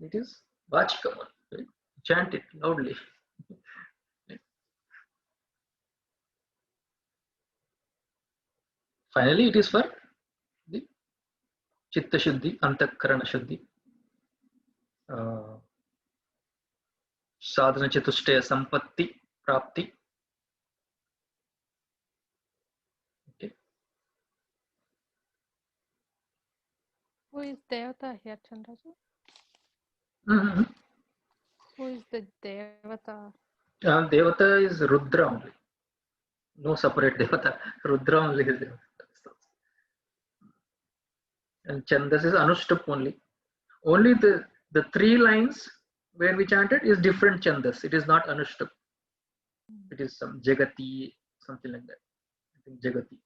it is vachikam. Right? Chant it loudly. Finally, it is for the chitta shuddhi, antakarana shuddhi, sadhana chatushtaya sampatti prapti. Okay. Who is Devata here, Chandraji? Mm-hmm. Who is the Devata? Devata is Rudra only. No separate Devata. Rudra only is Devata. And Chandas is Anushtup only. Only the 3 lines where we chanted is different Chandas. It is not Anushtup. It is some Jagati, something like that. I think Jagati.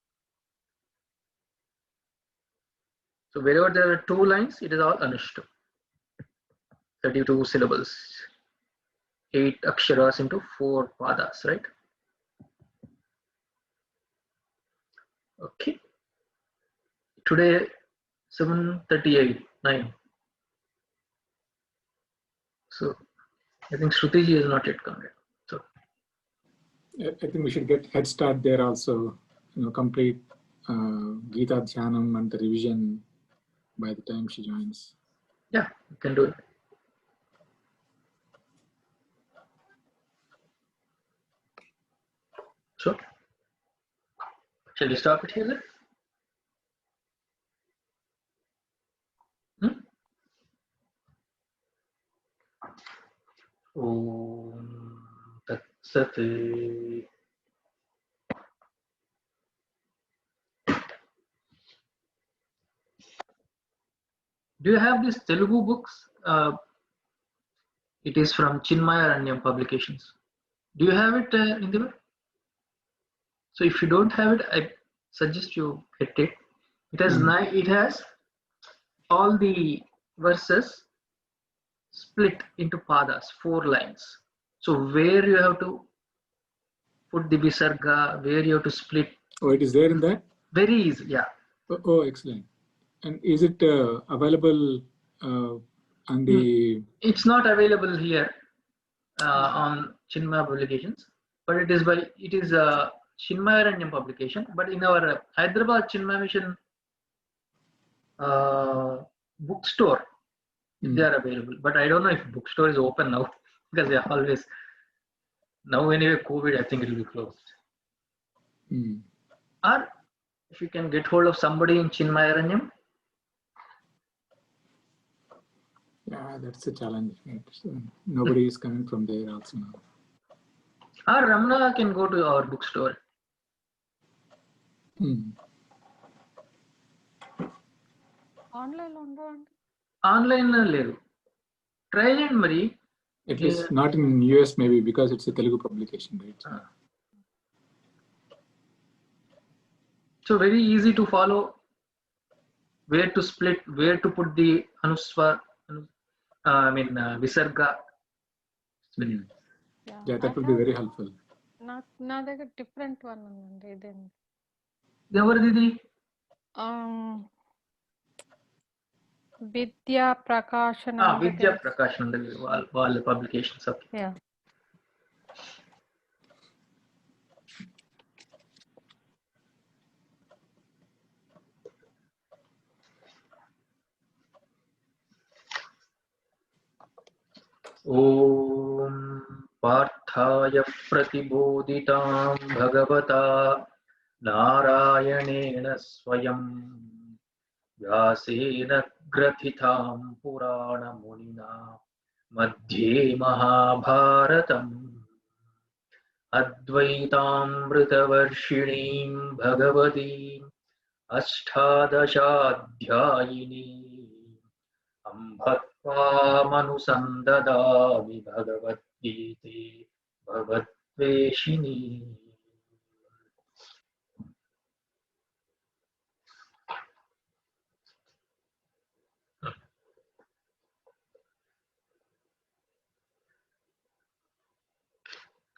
So wherever there are 2 lines, it is all Anushtup. 32 syllables. 8 aksharas into 4 padas, right? Okay. Today 7:38, 9. So I think Shrutiji is not yet come yet. So I think we should get head start there also. Complete Gita Dhyanam and the revision by the time she joins. yeah, you can do it. So shall we stop it here then? Om Tat Sat. Do you have these Telugu books? It is from Chinmayaranyam Publications. Do you have it, Indira? So if you don't have it, I suggest you get it. It has it has all the verses split into padas, 4 lines. So where you have to put the visarga, where you have to split. Oh, it is there in that? Very easy, yeah. Oh, excellent. And is it available on the... It's not available here on Chinmaya Publications, but it is a Chinmayaranyam publication. But in our Hyderabad Chinmaya Mission bookstore, they are available. But I don't know if bookstore is open now because they are always now anyway COVID. I think it will be closed. Or if you can get hold of somebody in Chinmayaranyam. Yeah, that's a challenge. Nobody is coming from there also now. Or Ramana can go to our bookstore. Online ledu. Try and Mari. At least not in US maybe because it's a Telugu publication, right? So very easy to follow. Where to split, where to put the Anuswar, Visarga. Yeah, that would be very helpful. Na దగ్గర different one ఉందండి ఇదేంటి ఎవరిది విద్యా ప్రకాశన విద్యా ప్రకాశన వాళ్ళ పబ్లికేషన్స్ ఓకే యా ఓం పార్థాయ ప్రతిబోధితాం భగవతా నారాయణేన స్వయం వ్యాసేన గ్రథితాం పురాణమునినా మధ్యే Mahabharatam అద్వైతామృతవర్షిణీం భగవతీం అష్టాదశాధ్యాయినీం అంభత్వామనుసందదామి భగవద్గీతే భగవద్వేషిణీ.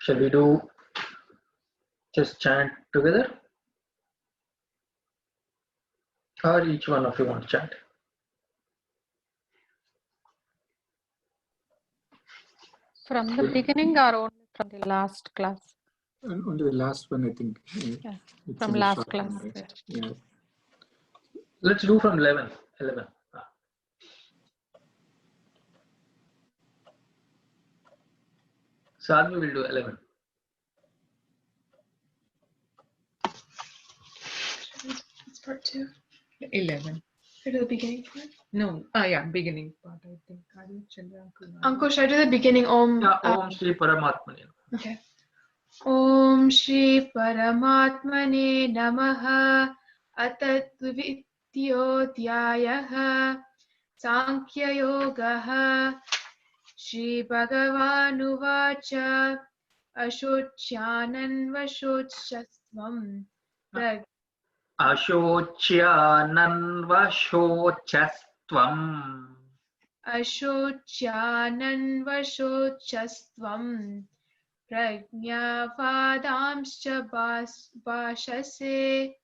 Shall we do just chant together? Or each one of you want to chant? From the beginning or only from the last class? And only the last one, I think. Yeah, It's from in the last short class. one, right? Yeah. Yeah. Let's do from 11. 11. Sadhvi will do 11. It's part 2. 11. Go to the beginning part? No. Yeah, beginning part, I think. Uncle, should I do the beginning? Yeah, Om Shri Paramatmane. Okay. Om Shri Paramatmane Namaha Atatvidyotyayah Sankhya Yogaha Shri Bhagavanuvacha Ashocyanan Vashochastvam Ashocyananvashocastvam. Ashocyanan Vashochastvam Prajnavadamscha Bhashase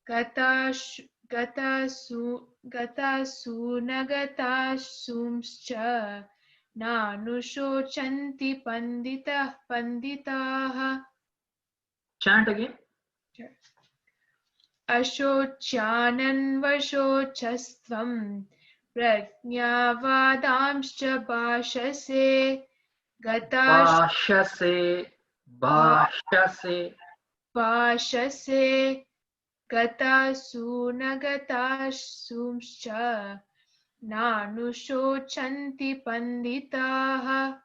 Gatasunagatasumscha Nanushocanti Panditaha. Chant again. Ashocyanan Vashochastvam Prajnavadamscha Bhashase Bhashase Gatasunagatasumscha Nanushocanti Panditaha.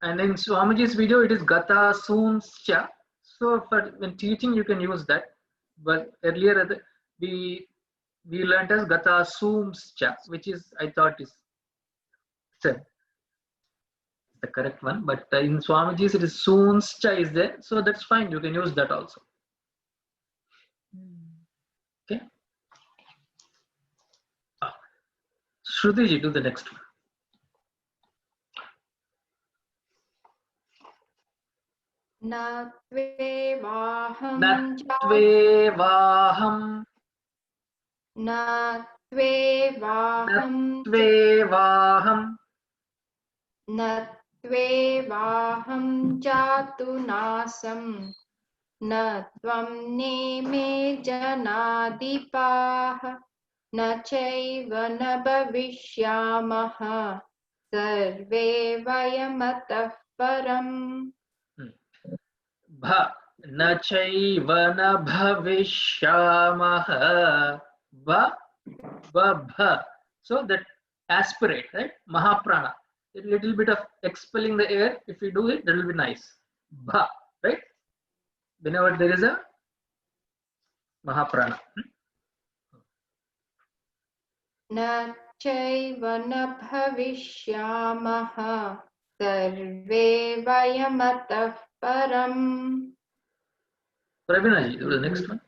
And in Swamiji's video, it is Gata Soonscha. So for when teaching, you can use that. But earlier, we learned as Gata Soomscha, which is, I thought, is the correct one. But in Swamiji's, it is Soonscha is there. So that's fine. You can use that also. Okay. Shrutiji, do the next one. Nattvevaham jatu nasam na tvam neme janadipaha na chaiva na bhavishyamaha sarve vayamatah param. Bha na chaiva na bhavishyamaha. Bha bha. So that aspirate, right? Mahaprana. A little bit of expelling the air. If you do it, that will be nice. Bha, right? Whenever there is a Mahaprana. Na chaiva na bhavishyamaha sarve vayamatah param. Pravinaji, do the next one.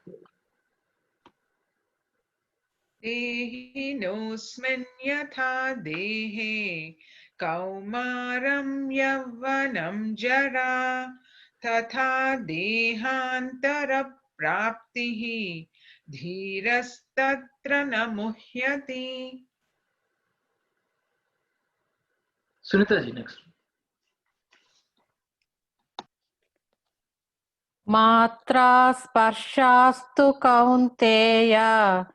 Dehinosman yatha dehe kaumaram yavvanam jara tatha dehantara praptihi dhirastatra namuhyati. Sunitaji, next one. Matra sparshastu kaunteya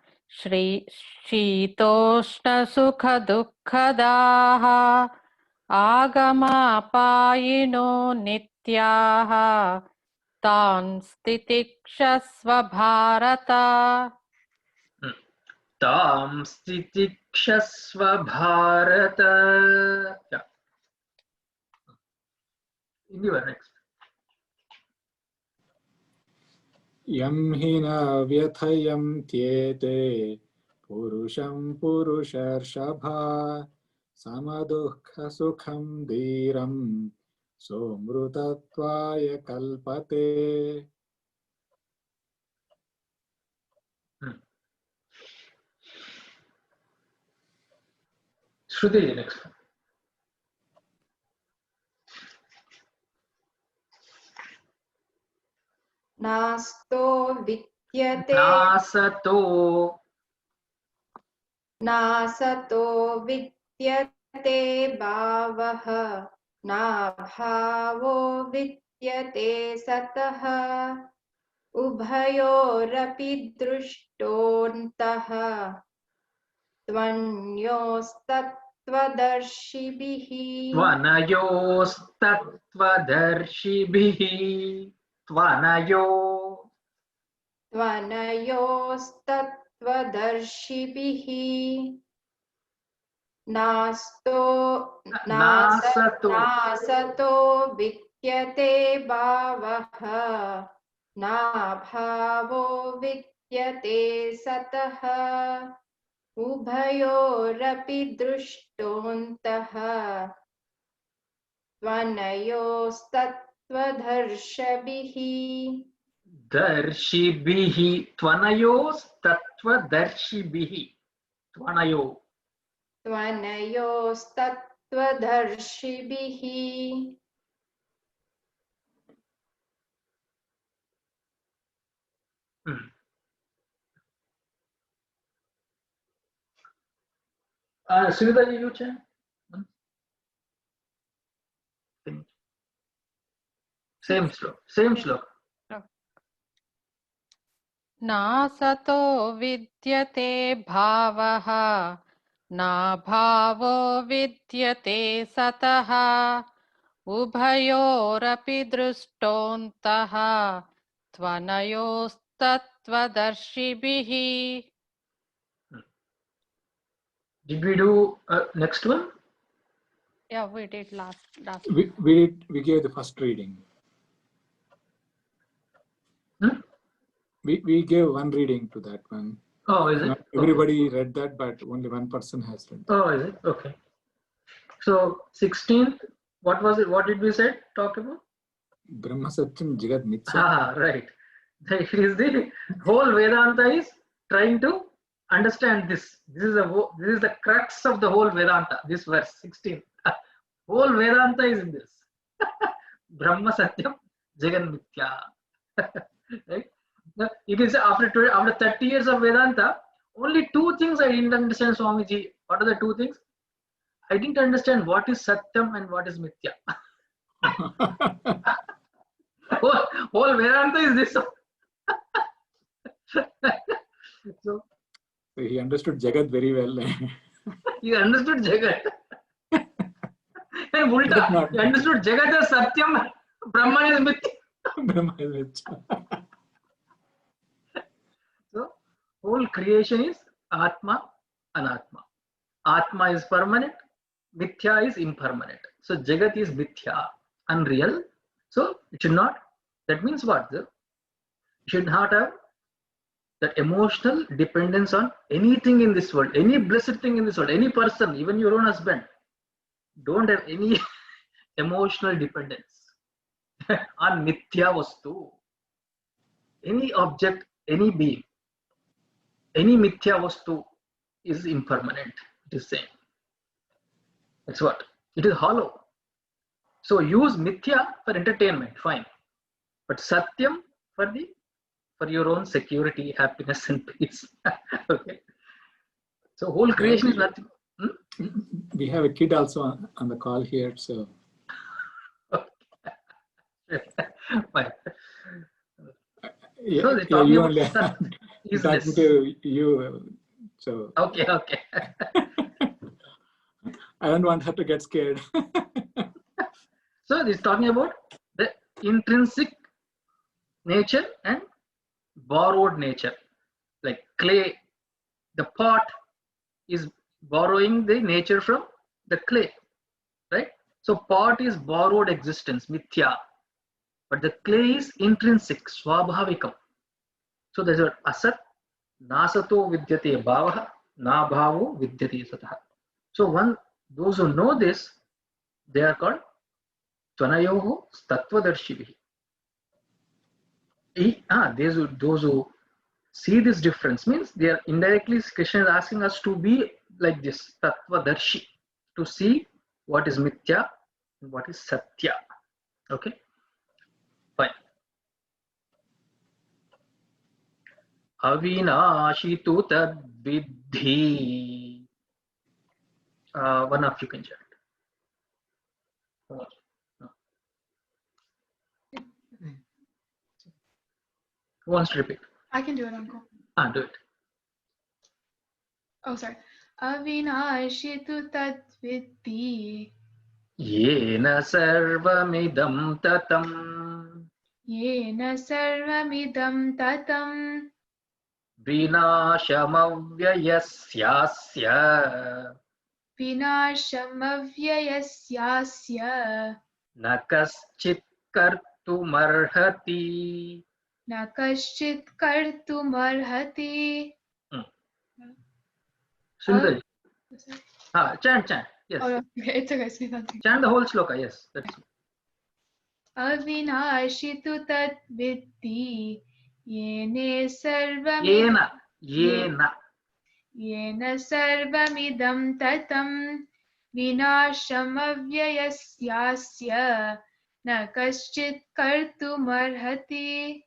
Shitoshna sukha dukkadaha Agama apayino nityaha Tan stitikshasva bharata. Tam stitikshasva bharata. Yeah. Indiva, next. Yam hina vyathayam tyete purusham purusharshabha samadukha sukham dhiram somrutatvaya kalpate. Shruti, next one. नास्तो विद्यते नासतो विद्यते भावः नाभावो विद्यते सतः उभयोरपि दृष्टोऽन्तः त्वनयोस्तत्त्वदर्शिभिः त्वनयोस्तत्त्वदर्शिभिः नासतो विद्यते भावः नाभावो विद्यते सतः उभयोरपि दृष्टोऽन्तः त्वनयोस्तत्त्वदर्शिभिः त्वनयोस्तत्त्वदर्शिभिः Sridhar, you chant. Same slok. नासतो विद्यते भावः नाभावो विद्यते सतः उभयोरपि दृष्टोऽन्तः त्वनयोस्तत्त्वदर्शिभिः. Did we do next one? Yeah, we did last. We gave the first reading. We gave one reading to that one. Oh, is it? Not everybody read that, but only one person has read that. Oh, is it? Okay. So 16th, what was it? What did we say? Talk about? Brahma Satyam Jagat Mithya. Ah, right. It is the whole Vedanta is trying to understand this. This is the crux of the whole Vedanta. This verse 16. Whole Vedanta is in this. Brahma Satyam Jagat Mithya. Right? It is after 30 years of Vedanta, only two things I didn't understand, Swamiji. What are the two things? I didn't understand what is Satyam and what is Mithya. whole Vedanta is this. So he understood Jagat very well. he understood Jagat. And Ulta, he understood Jagat as Satyam, Brahman is Mithya. Brahma is Mithya. So whole creation is Atma, Anatma. Atma is permanent, Mithya is impermanent. So Jagat is Mithya, unreal. So it should not, that means what? You should not have that emotional dependence on anything in this world, any blessed thing in this world, any person, even your own husband. Don't have any emotional dependence on Mithya Vastu. Any object, any being, any Mithya Vastu is impermanent, it is saying. That's what. It is hollow. So use Mithya for entertainment, fine. But Satyam for your own security, happiness and peace. Okay. So whole creation is nothing. We have a kid also on the call here, so. Fine. Yeah, So they're talking you about only Sat. Is talking this? to you, so. Okay. I don't want her to get scared. So he's talking about the intrinsic nature and borrowed nature. Like clay, the pot is borrowing the nature from the clay, right? So pot is borrowed existence, Mithya. But the clay is intrinsic, Swabhavikam. So there's a Asat, Nasato Vidyate Bhavaha, Na Bhavo Vidyate Sataha. So those who know this, they are called Tvanayoho Tattvadarshibhi. Those who see this difference means they are indirectly, Krishna is asking us to be like this, Tattvadarshi, to see what is Mithya and what is Satya. Okay, fine. Avinashi tu tad vidhi. One of you can chant. Who wants to repeat? I can do it, Uncle. Do it. Oh, sorry. Avinashi tu tat vidhi. Yena sarvamidam tatam. Yena sarvamidam tatam. Vinashamavyyasyasya. Vinashamavyyasyasya. Na kaschit kartumarhati. Na kaschit kartumarhati. Sundaji. Chant. Yes. Oh, okay. It's okay. Chant the whole sloka. Yes. That's it. Avinashi tu tat vidhi. Yene sarvamidam. Yena sarvamidam tatam. Vinashamavyyasyasya. Na kaschit kartumarhati.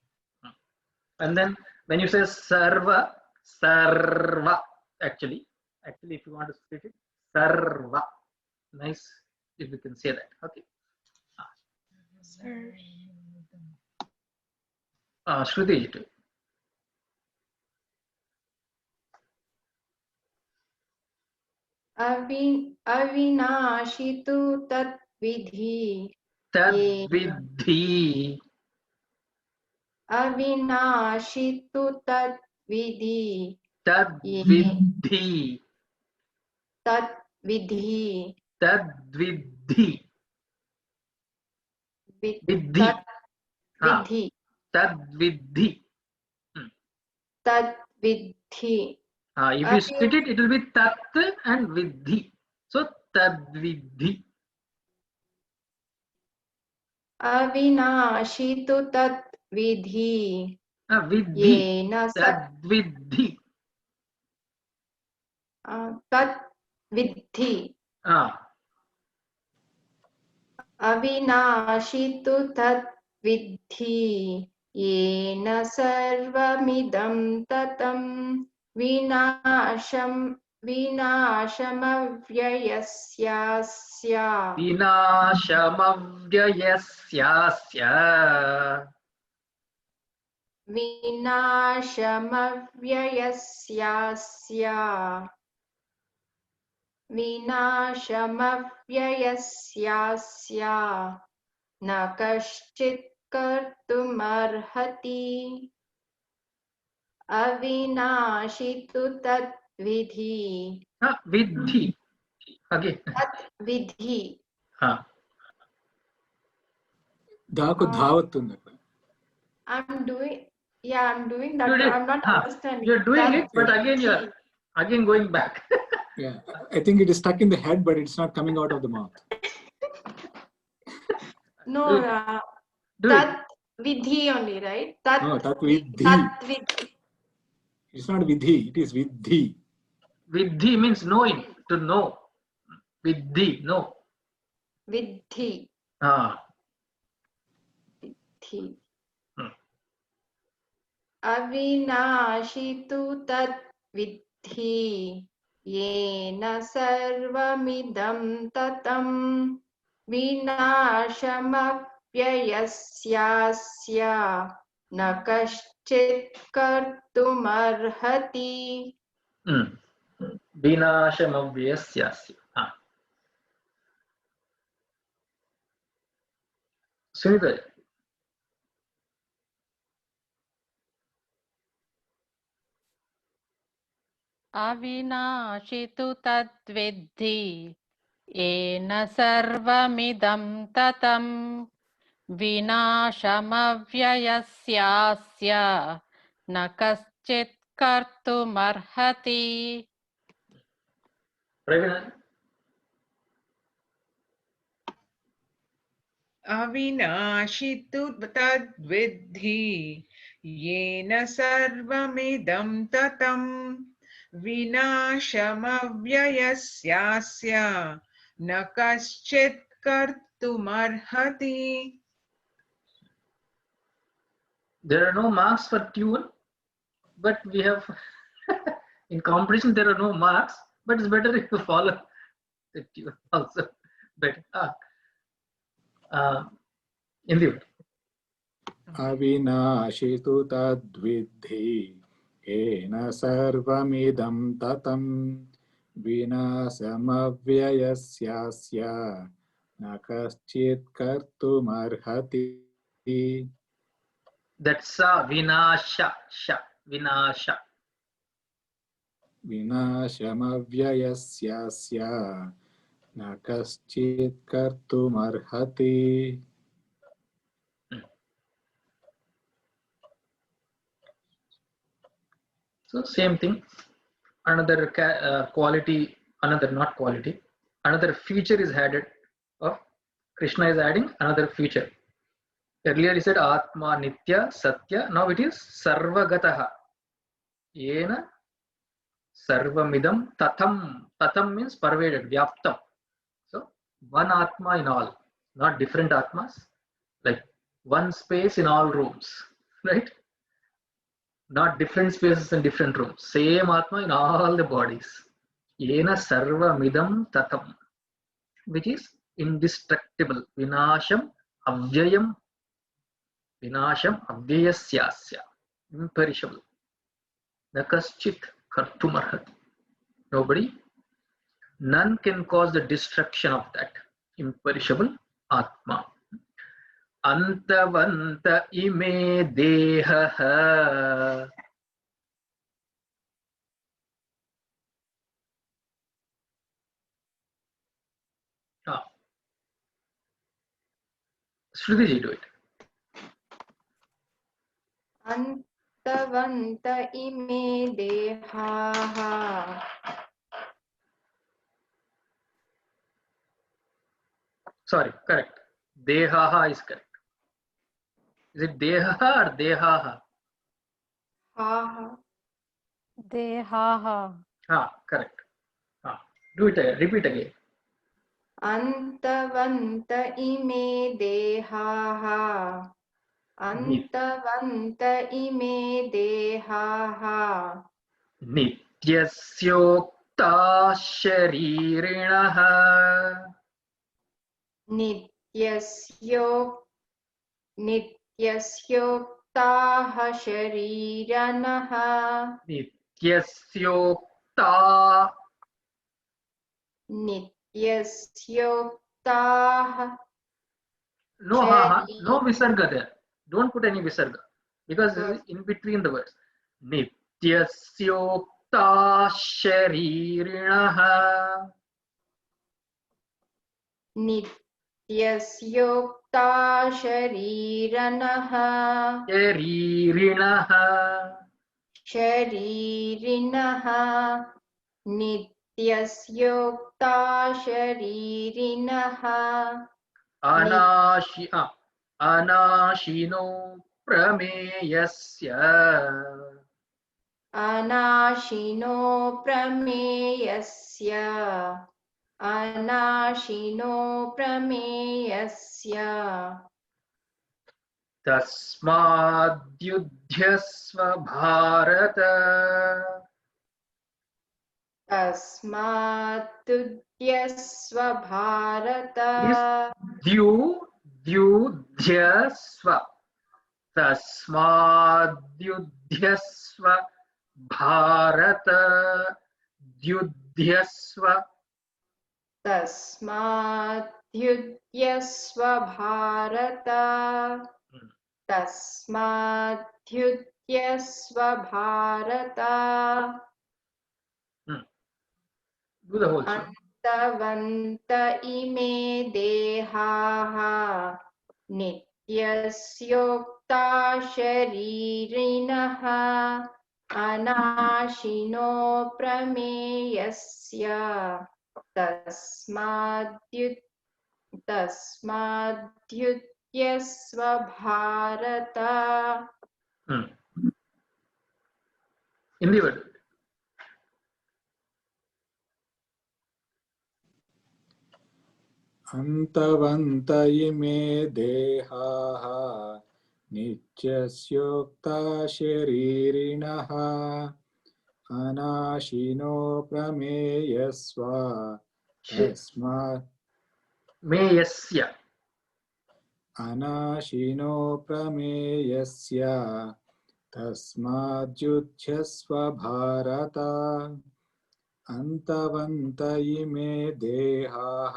And then when you say sarva, actually if you want to split it, sarva. Nice if you can say that. Okay. Shruti too. Avinashi tu tat vidhi. Tadvidhi. Avinashi tu tat vidhi. Tadvidhi. Tat vidhi. Tadvidhi. Vidhi. Vidhi. Tadvidhi. Tat vidhi. If you split it, it will be tat and vidhi. So tadvidhi. Avinashi tu tat vidhi. Vidhi. Yena Tadvidhi. tat vidhi. Avinashi tu tat vidhi. Yena sarvamidam tatam. Vinashamavyyasyasya. Vinashamavyyasyasya. Vinashamavyyasyasya. Vinashamavyyasyasya. Na kaschit kartumarhati. Avinashi tu tat vidhi. Vidhi. Again. Tat vidhi. Daku dhavat undi. I'm doing that. I'm not understanding. You're doing it, but again you're again going back. Yeah, I think it is stuck in the head, but it's not coming out of the mouth. No, tat vidhi only, right? No, tat vidhi. Tat vidhi. It's not vidhi, it is vidhi. Vidhi means knowing, to know. Vidhi, no. Vidhi. Vidhi. Avinashi tu tat vidhi. Yena sarvamidam tatam. Vinashamavyyasyasya. Na kaschit kartumarhati. Vinashamavyyasyasya. Sunita. Avinashi tu tadvidhi. Yena sarvamidam tatam. Vinashamavyyasyasya. Na kaschit kartumarhati. Ravina. Avinashi tu tadvidhi. Yena sarvamidam tatam. Vinashamavyyasyasya. Na kaschit kartumarhati. There are no marks for tune. but we have in competition there are no marks, but it's better if you follow the tune also better. In the अविनाशितु तद्विद्धि येन सर्वमिदं ततं विनाशमव्ययस्यास्य न कश्चित् कर्तुमर्हति. that's vinasha vinasha विनाशमव्ययस्यास्य न कश्चित् कर्तुमर्हति. So same thing, another quality, not quality, another feature is added of Krishna is adding another feature. Earlier he said Atma Nitya Satya, now it is Sarvagataha. Yena Sarvamidam Tatham. Tatham means pervaded, Vyaptam. So one Atma in all, not different Atmas, like one space in all rooms, right? Not different spaces in different rooms. Same Atma in all the bodies. Yena Sarva Midam Tatham, which is indestructible. Vinasham Avyayam. Vinasham Avyayasyasya. Imperishable. Nakaschit Kartumarhati. Nobody. None can cause the destruction of that imperishable Atma. Antavanta ime dehaha. Shruti ji, do it. Antavanta ime dehaha. Sorry, correct. Dehaha is correct. Is it dehaha or dehaha? Ha. Dehaha. Correct. Do it again. Repeat again. Antavanta ime dehaha. Antavanta ime dehaha. Nityasyokta sharirinaha. Nityasyoktah shariranaha. Nityasyokta. Nityasyoktaah. No haha, no visarga there. Don't put any visarga because this is in between the words. Nityasyokta sharirinaha. Nityasyokta shariranaha. Sharirinaha. Sharirinaha. Nityasyokta sharirinaha. Anashino prameyasya. Anashino prameyasya. Anashino prameyasya. Tasmadyudhyasva bharata. Tasmadudyasva bharata. Dyudhyasva. Tasmadyudhyasva bharata. Dyudhyasva. Tasmadyudyasva bharata. Tasmadyudyasva bharata. Do the whole show. Antavanta ime dehaha. Nityasyokta sharirinaha. Anashino prameyasya. Tasmadyudyasva bharata. In the word. Antavanta ime dehaha नित्यस्योक्ता शरीरिणः अनाशिनो प्रमेयस्वा तस्मात् मेयस्य अनाशिनो प्रमेयस्य तस्माद्युध्यस्व भारत अन्तवन्त इमे देहाः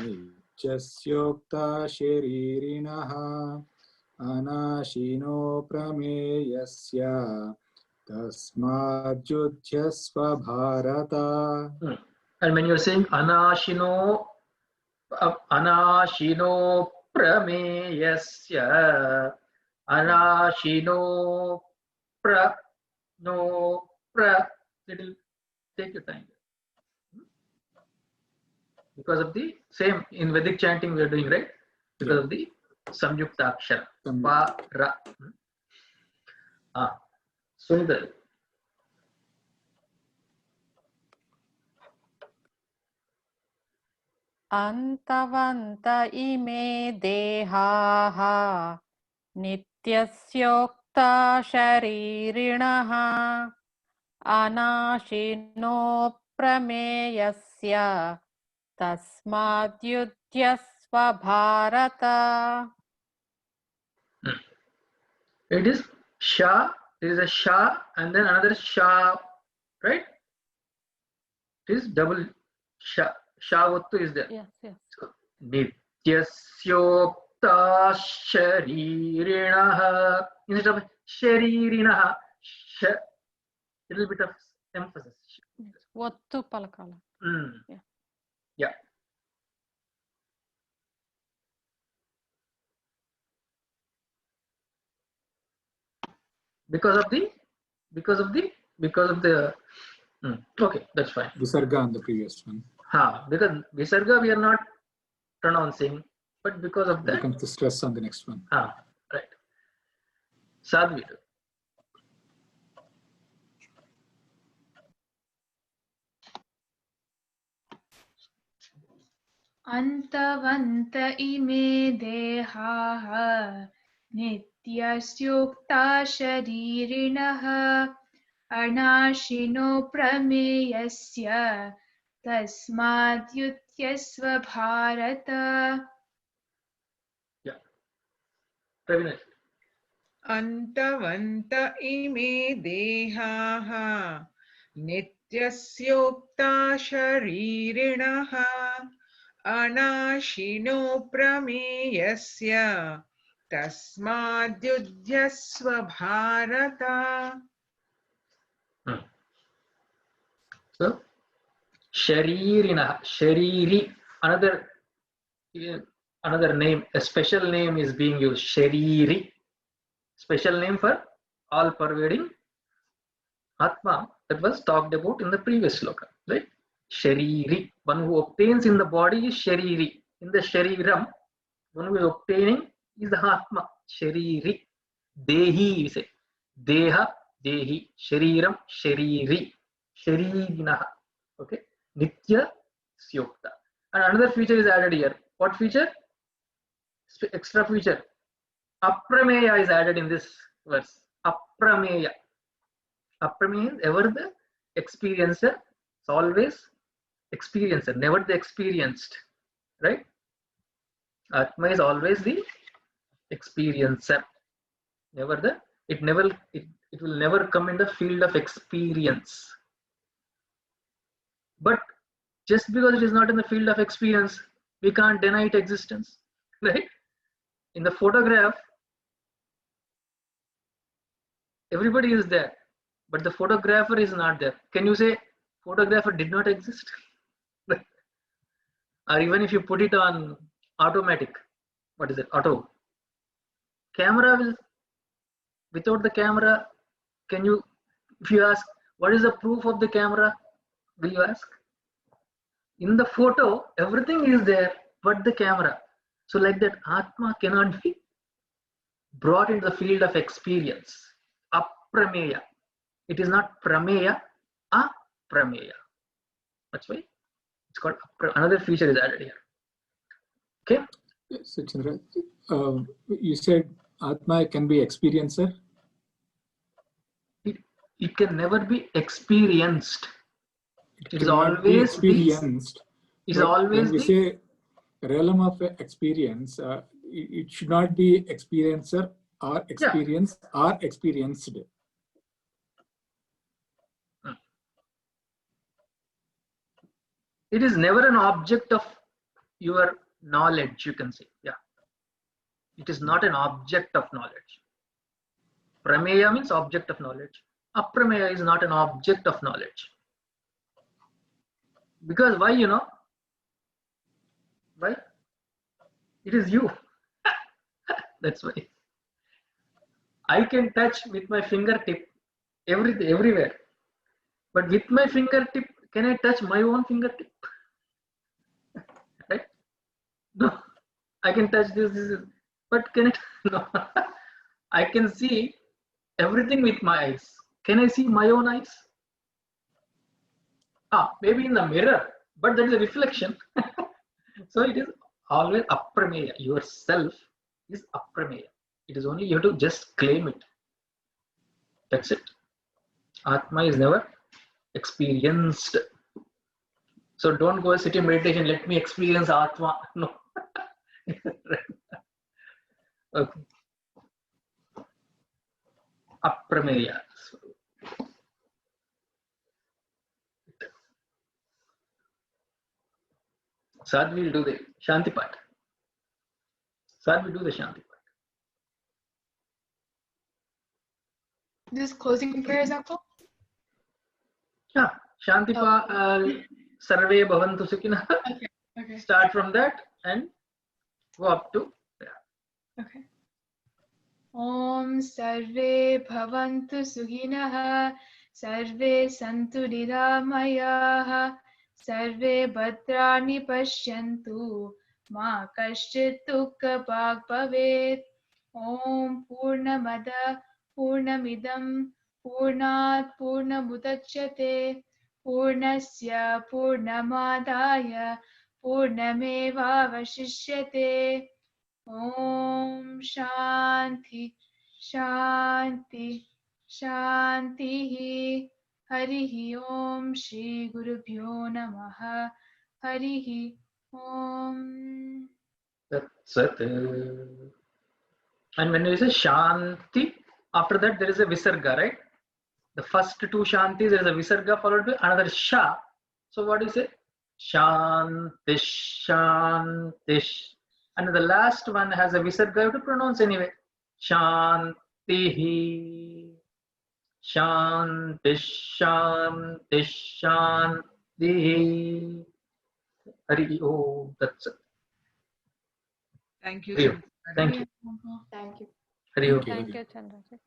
नित्यस्योक्ता शरीरिणः अनाशिनो प्रमेयस्य तस्माद्युध्यस्व Bharata. And when you're saying anashino prameyasya, anashino little take your time, because of the same in Vedic chanting we are doing, right? Because of the samyukta akshara pa ra. Sundar. अन्तवन्त इमे देहाः नित्यस्योक्ता शरीरिणः अनाशिनो प्रमेयस्य तस्माद्युध्यस्व Bharata. It is sha, there is a sha and then another sha, right? It is double sha. Shavottu is there. Yes, yes. Nityasyokta sharirinaha. Instead of sharirinaha, little bit of emphasis. Ottu palakala. Yeah. Because of the okay, that's fine. Visarga on the previous one. Because Visarga we are not pronouncing, but because of that becomes the stress on the next one. Right. Sadhvi. अन्तवन्त इमे देहाः नित्यस्योक्ता शरीरिणः अनाशिनो प्रमेयस्य तस्माद्युध्यस्व भारत. Yeah. Praveen. अन्तवन्त इमे देहाः नित्यस्योक्ता शरीरिणः अनाशिनो प्रमेयस्य तस्माद्युध्यस्व Bharata. So, sharirina, shariri, another name, a special name is being used. Shariri, special name for all pervading Atma that was talked about in the previous sloka, right? Shariri, one who obtains in the body is Shariri. In the Shariram, one who is obtaining is the Atma, Shariri. Dehi, we say. Deha, Dehi. Shariram, Shariri. Sharirinaha. Okay. Nitya Syokta. And another feature is added here. What feature? Extra feature. Aprameya is added in this verse. Aprameya. Aprameya is ever the experiencer. It's always experiencer, never the experienced, right? Atma is always the experiencer, never the, it will never come in the field of experience. But just because it is not in the field of experience, we can't deny its existence, right? In the photograph, everybody is there, but the photographer is not there. Can you say photographer did not exist? Or even if you put it on automatic, what is it? Auto. Camera will, without the camera, can you, if you ask, what is the proof of the camera? Will you ask? In the photo, everything is there, but the camera. So like that, Atma cannot be brought into the field of experience. Aprameya. It is not prameya, aprameya. That's why it's called, another feature is added here. Okay. So Chandra, you said Atma can be experiencer? It can never be experienced. It is cannot be always experienced. Is But always when we say realm of experience, it should not be experiencer or experience or experienced. It is never an object of your knowledge, you can say. Yeah. It is not an object of knowledge. Prameya means object of knowledge. Aprameya is not an object of knowledge. Because why, you know? Why? It is you. That's why. I can touch with my fingertip everywhere. But with my fingertip, can I touch my own fingertip? Right? No. I can touch this, but can it? No. I can see everything with my eyes. Can I see my own eyes? Maybe in the mirror, but that is a reflection. So it is always aprameya. Yourself is aprameya. It is only you have to just claim it. That's it. Atma is never experienced. So don't go sit in meditation. Let me experience Atma. No. Okay. Aprameya. Sad will do the Shanti part. Sad will do the Shanti part. This closing prayers, uncle? Yeah, Shanti part. Sarve bhavantu sukhinah. Okay. Start from that and go up to. Okay. Om sarve bhavantu sukhinah, sarve santu niramayah, sarve bhadrani pashyantu, ma kaschit dukkha bhag bhavet. Om purnamada purnamidam purnat purnamudachyate purnasya purnamadaya purnameva vashishyate. Om Shanti Shanti Shanti Harihi Om Shri Guru Bhyo Namaha Harihi Om. That's it. And when we say Shanti, after that there is a Visarga, right? The first two Shantis, there is a Visarga followed by another Sha. So what do you say? Shantish, Shantish. And the last one has a Visarga, you have to pronounce anyway. Shantihi, Shantish, Shantish, Shantihi. Hari Om. That's it. Thank you, Hari Om. Shanti. Thank you. Thank you. Hari Om. Thank you, Chandraji.